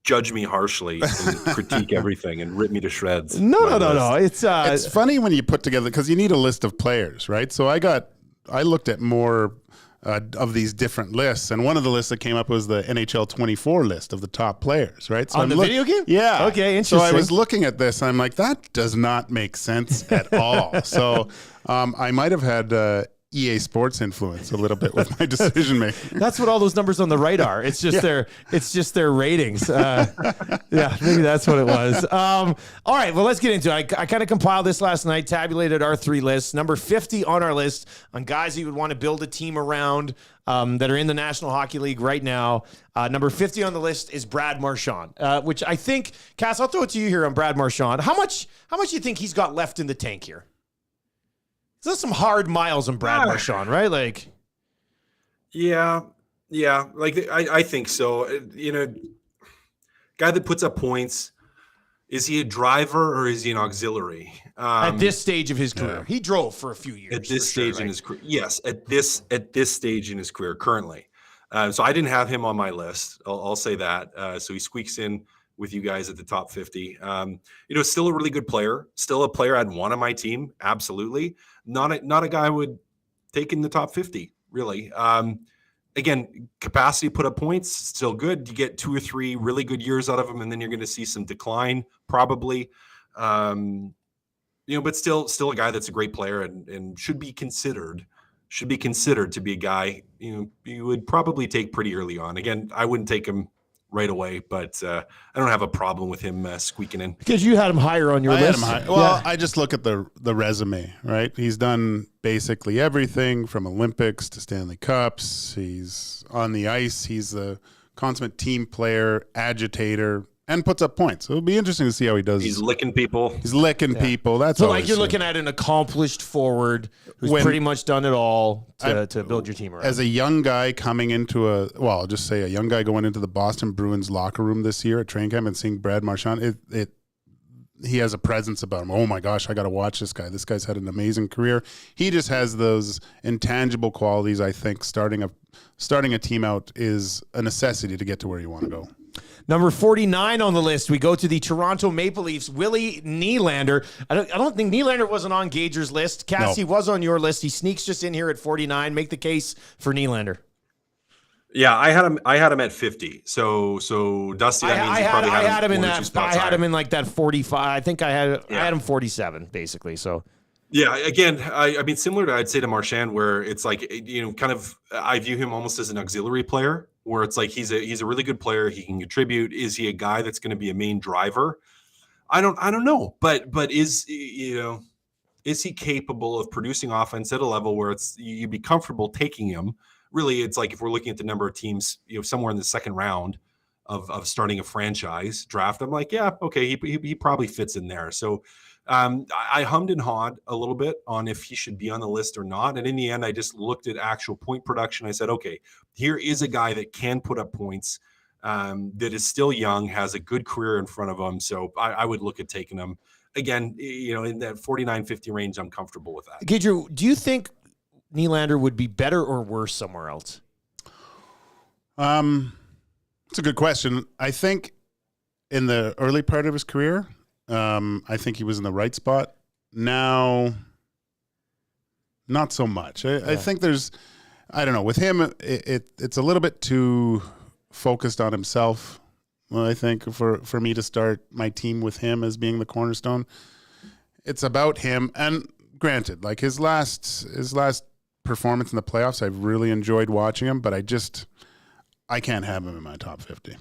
judge me harshly and critique everything and rip me to shreds. No. It's funny when you put together, because you need a list of players, right? So I looked at more of these different lists, and one of the lists that came up was the NHL 24 list of the top players, right? So on the video game? Yeah. Okay, interesting. So I was looking at this, and I'm like, that does not make sense at all. So I might have had EA Sports influence a little bit with my decision making. That's what all those numbers on the right are. It's just their ratings. Yeah, maybe that's what it was. All right, well, let's get into it. I kind of compiled this last night, tabulated our 3 lists. Number 50 on our list on guys you would want to build a team around that are in the National Hockey League right now. Number 50 on the list is Brad Marchand, which I think, Cass, I'll throw it to you here on Brad Marchand. How much do you think he's got left in the tank here? There's some hard miles on Brad Marchand, right? Like, yeah. Like, I think so. Guy that puts up points. Is he a driver or is he an auxiliary? At this stage of his career, he drove for a few years. At this stage in his career, yes. At this stage in his career, currently. So I didn't have him on my list. I'll say that. So he squeaks in with you guys at the top 50. Still a really good player. Still a player I'd want on my team. Absolutely. Not a guy I would take in the top 50, really. Again, capacity to put up points, still good. You get 2 or 3 really good years out of him, and then you're going to see some decline, probably. But still a guy that's a great player and should be considered to be a guy you would probably take pretty early on. Again, I wouldn't take him right away, but I don't have a problem with him squeaking in. Because you had him higher on your list. Well, I just look at the resume, right? He's done basically everything from Olympics to Stanley Cups. He's on the ice. He's a consummate team player, agitator, and puts up points. So it'll be interesting to see how he does. He's licking people. People. That's so like you're looking at an accomplished forward who's pretty much done it all to build your team around. As a young guy coming into I'll just say a young guy going into the Boston Bruins locker room this year at training camp and seeing Brad Marchand, he has a presence about him. Oh my gosh, I got to watch this guy. This guy's had an amazing career. He just has those intangible qualities. I think starting a team out is a necessity to get to where you want to go. Number 49 on the list, we go to the Toronto Maple Leafs, Willie Nylander. I don't think Nylander wasn't on Gager's list. Cassie was on your list. He sneaks just in here at 49. Make the case for Nylander. Yeah, I had him at 50. So Dusty, that means you probably had him in that. I had him in like that 45. I think I had him 47 basically. So. Yeah, again, I mean, similar to I'd say to Marchand, where it's like kind of I view him almost as an auxiliary player, where it's like he's a really good player. He can contribute. Is he a guy that's going to be a main driver? I don't know, but is he capable of producing offense at a level where you'd be comfortable taking him? Really, it's like if we're looking at the number of teams, somewhere in the second round of starting a franchise draft, I'm like, yeah, okay, he probably fits in there. So. I hummed and hawed a little bit on if he should be on the list or not. And in the end, I just looked at actual point production. I said, okay, here is a guy that can put up points, that is still young, has a good career in front of him. So I would look at taking him. Again, in that 49-50 range, I'm comfortable with that. Gage, do you think Nylander would be better or worse somewhere else? It's a good question. I think in the early part of his career, I think he was in the right spot. Now, not so much. I think I don't know. With him, it's a little bit too focused on himself. Well, I think for me to start my team with him as being the cornerstone, it's about him. And granted, like his last performance in the playoffs, I've really enjoyed watching him, but I can't have him in my top 50.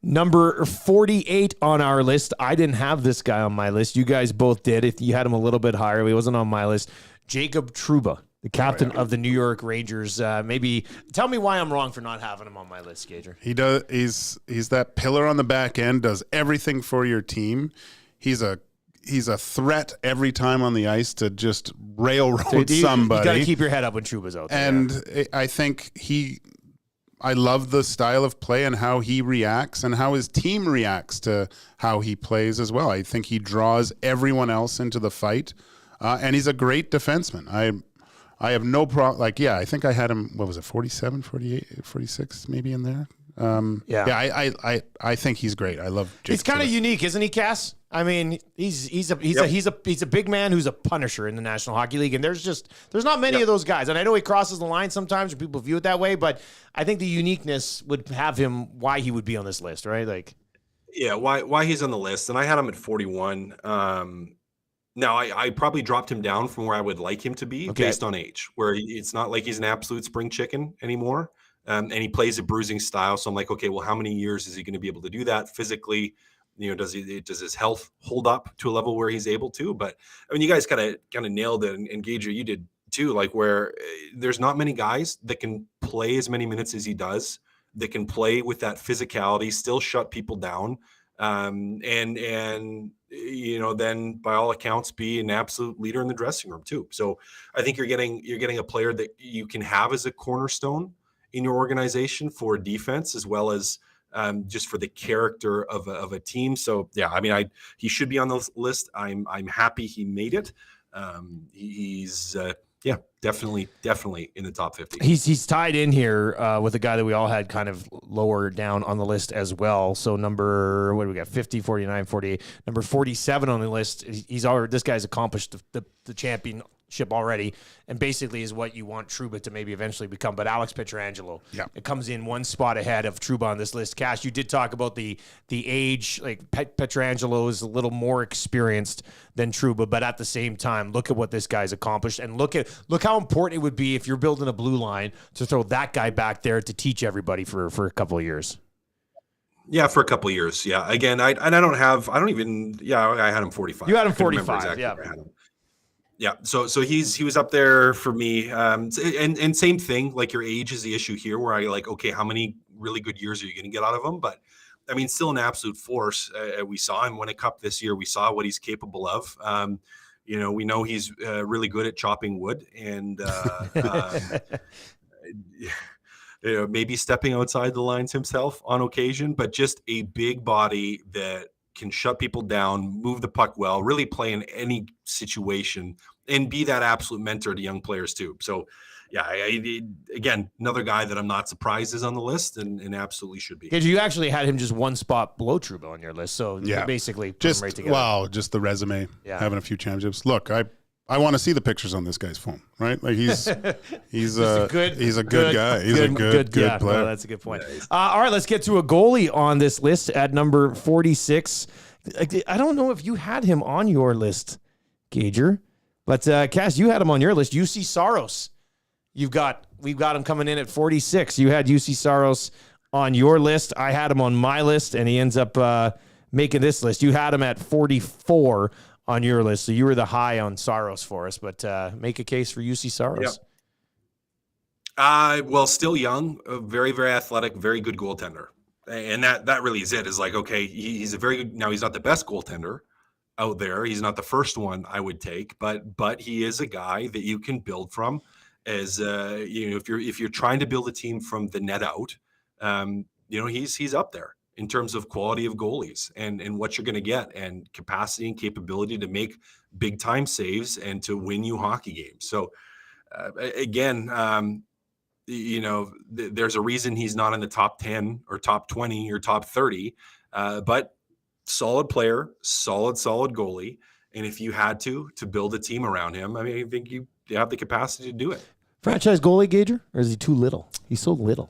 Number 48 on our list. I didn't have this guy on my list. You guys both did. If you had him a little bit higher, he wasn't on my list. Jacob Trouba. the captain of the New York Rangers. Maybe tell me why I'm wrong for not having him on my list, Gager. He does. He's that pillar on the back end. Does everything for your team. He's a threat every time on the ice to just railroad somebody. You got to keep your head up when Trouba's out there. And I think I love the style of play and how he reacts and how his team reacts to how he plays as well. I think he draws everyone else into the fight, and he's a great defenseman. I have no problem. I think I had him, 47, 48, 46 maybe in there? I think he's great. I love Jake. He's kind of unique, isn't he, Cass? I mean, he's a big man who's a punisher in the National Hockey League, and there's not many of those guys. And I know he crosses the line sometimes, or people view it that way, but I think the uniqueness would have him why he would be on this list, right? Why he's on the list, and I had him at 41. Now, I probably dropped him down from where I would like him to be based on age, where it's not like he's an absolute spring chicken anymore. And he plays a bruising style. So I'm like, okay, well, how many years is he going to be able to do that physically? Does his health hold up to a level where he's able to? But I mean, you guys kind of nailed it, and Gage, you did too. Like where there's not many guys that can play as many minutes as he does, that can play with that physicality, still shut people down, and then by all accounts be an absolute leader in the dressing room too. So I think you're getting a player that you can have as a cornerstone in your organization for defense as well as just for the character of a team. So yeah, I mean, he should be on the list. I'm happy he made it. He's definitely in the top 50. He's tied in here with a guy that we all had kind of lower down on the list as well. So number, what do we got? 50, 49, 48. Number 47 on the list. This guy's accomplished the championship already, and basically is what you want Trouba to maybe eventually become. But Alex Pietrangelo, it comes in one spot ahead of Trouba on this list. Cash, you did talk about the age. Like Pietrangelo is a little more experienced than Trouba, but at the same time, look at what this guy's accomplished, and look how important it would be if you're building a blue line to throw that guy back there to teach everybody for a couple of years. Yeah, for a couple of years. Yeah. Again, I had him 45. You had him 45. Exactly, yeah. Yeah, so he was up there for me, and same thing. Like your age is the issue here, where I like, okay, how many really good years are you going to get out of him? But I mean, still an absolute force. We saw him win a cup this year. We saw what he's capable of. We know he's really good at chopping wood, and maybe stepping outside the lines himself on occasion. But just a big body that can shut people down, move the puck well, really play in any situation, and be that absolute mentor to young players too. So, yeah, again, another guy that I'm not surprised is on the list, and absolutely should be. Because you actually had him just one spot below Trouba on your list, so you basically put him right together. Wow, just the resume, having a few championships. Look, I want to see the pictures on this guy's phone, right? Like he's a good guy. He's a good player. Well, that's a good point. All right, let's get to a goalie on this list at number 46. I don't know if you had him on your list, Gager, but Cass, you had him on your list. UC Saros. We've got him coming in at 46. You had UC Saros on your list. I had him on my list, and he ends up making this list. You had him at 44 on your list, so you were the high on Saros for us, but make a case for UC Saros. Yep. Well, still young, very, very athletic, very good goaltender. And that really is it. Is like, okay, he's a very good, now he's not the best goaltender out there. He's not the first one I would take, but he is a guy that you can build from as, if you're trying to build a team from the net out, he's up there in terms of quality of goalies and what you're going to get, and capacity and capability to make big time saves and to win you hockey games. So there's a reason he's not in the top 10 or top 20 or top 30, but solid player, solid goalie. And if you had to build a team around him, I mean, I think you have the capacity to do it. Franchise goalie, Gager, or is he too little? He's so little.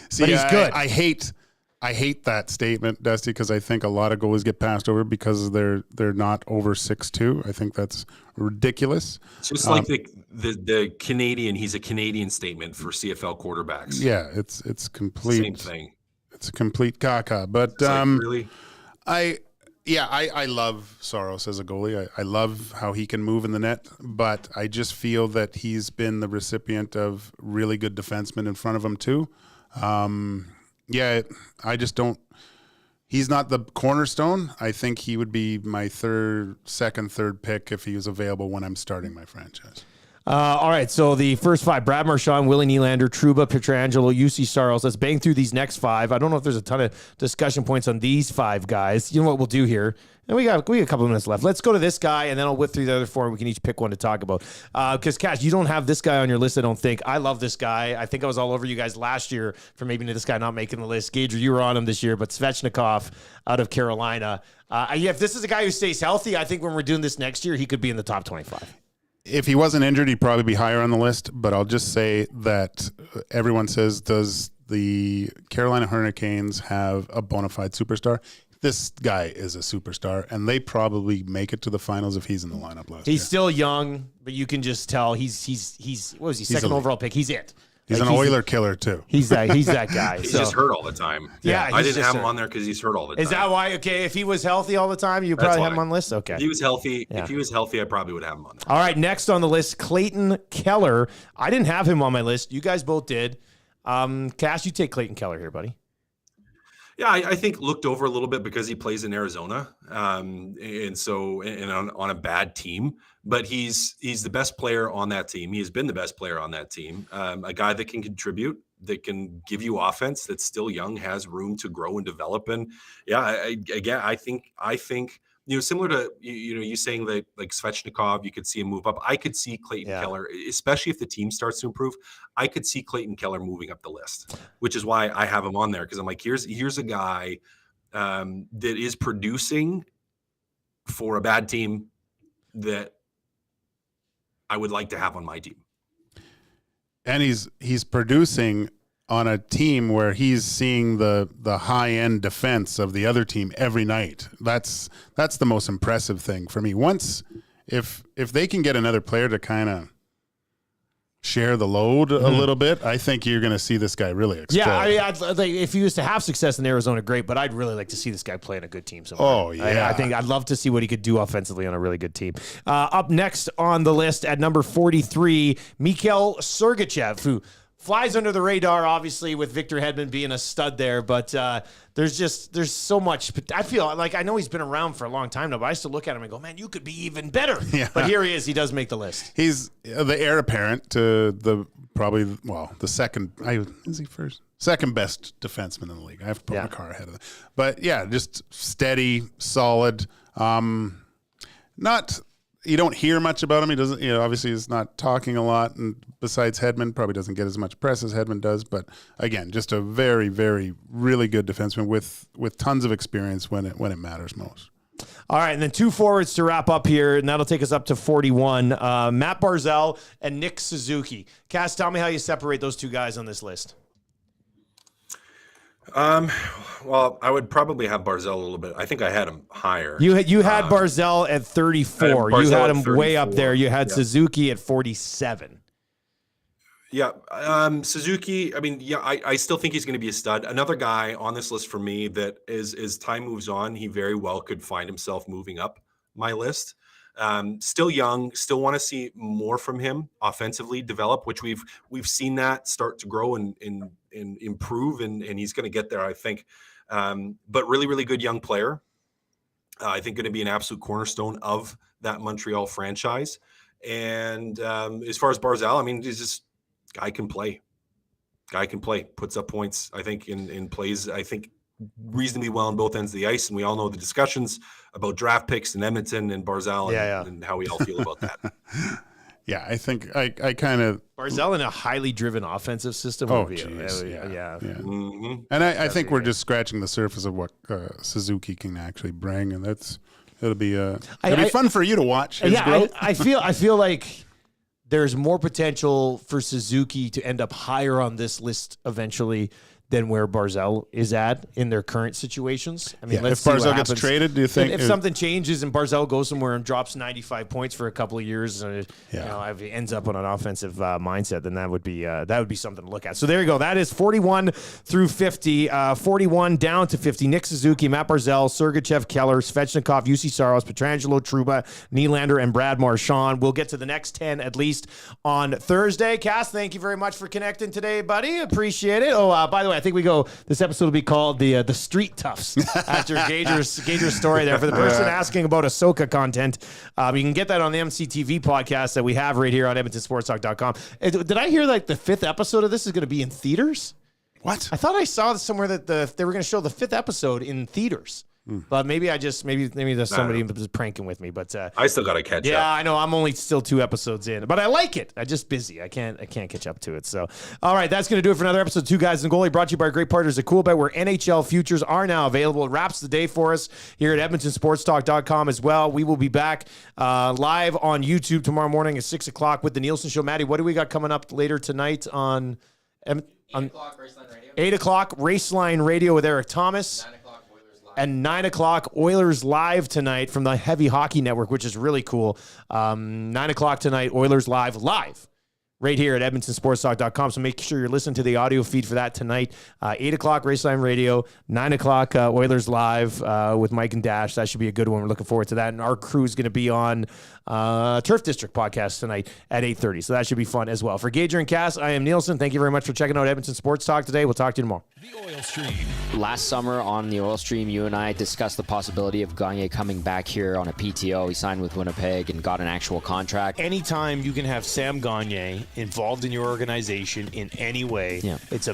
See, but he's good. I hate that statement, Dusty, because I think a lot of goalies get passed over because they're not over 6'2". I think that's ridiculous. It's just like the Canadian. He's a Canadian statement for CFL quarterbacks. Yeah, it's complete. Same thing. It's a complete caca. But really, Yeah, I love Soros as a goalie. I love how he can move in the net, but I just feel that he's been the recipient of really good defensemen in front of him too. I just don't. He's not the cornerstone. I think he would be my second, third pick if he was available when I'm starting my franchise. All right, so the first 5, Brad Marchand, Willie Nylander, Trouba, Pietrangelo, UC Saros. Let's bang through these next 5. I don't know if there's a ton of discussion points on these 5 guys. You know what we'll do here? And we got a couple of minutes left. Let's go to this guy, and then I'll whip through the other 4, and we can each pick one to talk about. Because, Cash, you don't have this guy on your list, I don't think. I love this guy. I think I was all over you guys last year for maybe this guy not making the list. Gage, you were on him this year, but Svechnikov out of Carolina. If this is a guy who stays healthy, I think when we're doing this next year, he could be in the top 25. If he wasn't injured, he'd probably be higher on the list, but I'll just say that everyone says, does the Carolina Hurricanes have a bona fide superstar? This guy is a superstar, and they probably make it to the finals if he's in the lineup last year. He's still young, but you can just tell he's what was he, second overall pick? He's it. He's an Oiler killer, too. He's that guy. He's just hurt all the time. Yeah, I didn't have him on there because he's hurt all the time. Is that why? Okay, if he was healthy all the time, you probably have him on the list? Okay. If he was healthy, I probably would have him on there. All right, next on the list, Clayton Keller. I didn't have him on my list. You guys both did. Cass, you take Clayton Keller here, buddy. Yeah, I think looked over a little bit because he plays in Arizona, and on a bad team. But he's the best player on that team. He has been the best player on that team. A guy that can contribute, that can give you offense, that's still young, has room to grow and develop. And I think similar to you saying that like Svechnikov, you could see him move up. I could see Clayton Keller, especially if the team starts to improve. I could see Clayton Keller moving up the list, which is why I have him on there, because I'm like, here's a guy that is producing for a bad team that I would like to have on my team. And he's producing on a team where he's seeing the high end defense of the other team every night. That's the most impressive thing for me. Once if they can get another player to kind of share the load a little bit, I think you're going to see this guy really explode. Yeah, if he was to have success in Arizona, great, but I'd really like to see this guy play in a good team somewhere. Oh, yeah. I think I'd love to see what he could do offensively on a really good team. Up next on the list at number 43, Mikhail Sergachev, who flies under the radar, obviously, with Victor Hedman being a stud there, but there's so much. I feel like, I know he's been around for a long time now, but I still look at him and go, man, you could be even better. Yeah. But here he is. He does make the list. He's the heir apparent to the second. Is he first? Second best defenseman in the league. I have to put my car ahead of that. But yeah, just steady, solid. You don't hear much about him. He doesn't, obviously he's not talking a lot, and besides Hedman, probably doesn't get as much press as Hedman does. But again, just a very, very, really good defenseman with tons of experience when it matters most. All right, and then 2 forwards to wrap up here, and that'll take us up to 41. Matt Barzal and Nick Suzuki. Cass, tell me how you separate those 2 guys on this list. Well, I would probably have Barzal a little bit. I think I had him higher. You had Barzal at 34. You had him way up there. You had Suzuki at 47. Yeah. Suzuki, I still think he's going to be a stud. Another guy on this list for me that as time moves on, he very well could find himself moving up my list. Still young, still want to see more from him offensively develop, which we've seen that start to grow and improve, and he's going to get there, I think. But really, really good young player. I think going to be an absolute cornerstone of that Montreal franchise. And as far as Barzal, he's just guy can play, puts up points, I think, in plays, I think, reasonably well on both ends of the ice. And we all know the discussions about draft picks in Edmonton and Barzal and how we all feel about that. Yeah, I think I kind of Barzal in a highly driven offensive system. Oh, geez. Yeah. Mm-hmm. And I think we're just scratching the surface of what Suzuki can actually bring, and it'll be fun for you to watch his growth. I feel like there's more potential for Suzuki to end up higher on this list eventually than where Barzal is at in their current situations. I mean, Yeah, let's if see what Barzal gets happens. traded, do you think if something changes and Barzal goes somewhere and drops 95 points for a couple of years, if he ends up on an offensive mindset, then that would be something to look at. So there you go. That is 41 through 50. 41 down to 50. Nick Suzuki, Matt Barzal, Sergachev, Keller, Svechnikov, UC Saros, Petrangelo, Trouba, Nylander, and Brad Marchand. We'll get to the next 10 at least on Thursday. Cass, thank you very much for connecting today, buddy. Appreciate it. Oh, by the way, I think this episode will be called the Street Toughs after Gager's story there. For the person asking about Ahsoka content, you can get that on the MCTV podcast that we have right here on EdmontonSportsTalk.com. Did I hear like the 5th episode of this is going to be in theaters? What? I thought I saw somewhere that they were going to show the 5th episode in theaters. But maybe there's somebody was pranking with me. But I still got to catch up. Yeah, I know. I'm only still 2 episodes in, but I like it. I'm just busy. I can't catch up to it. So, all right, that's going to do it for another episode of Two Guys and Goalie, brought to you by our great partners at CoolBet, where NHL futures are now available. It wraps the day for us here at EdmontonSportsTalk.com as well. We will be back live on YouTube tomorrow morning at 6 o'clock with the Nielson Show. Maddie, what do we got coming up later tonight on 8 o'clock Raceline Radio? 8 o'clock Raceline Radio with Eric Thomas. 9 o'clock Oilers Live. And 9 o'clock Oilers Live tonight from the Heavy Hockey Network, which is really cool. 9 o'clock tonight, Oilers Live right here at EdmontonSportsTalk.com. So make sure you're listening to the audio feed for that tonight. 8 o'clock Raceline Radio, 9 o'clock Oilers Live with Mike and Dash. That should be a good one. We're looking forward to that. And our crew is going to be on Turf District podcast tonight at 8:30. So that should be fun as well. For Gage and Cass, I am Nielson. Thank you very much for checking out Edmonton Sports Talk today. We'll talk to you tomorrow. The Oil Stream. Last summer on the Oil Stream, you and I discussed the possibility of Gagne coming back here on a PTO. He signed with Winnipeg and got an actual contract. Anytime you can have Sam Gagne involved in your organization in any way, it's a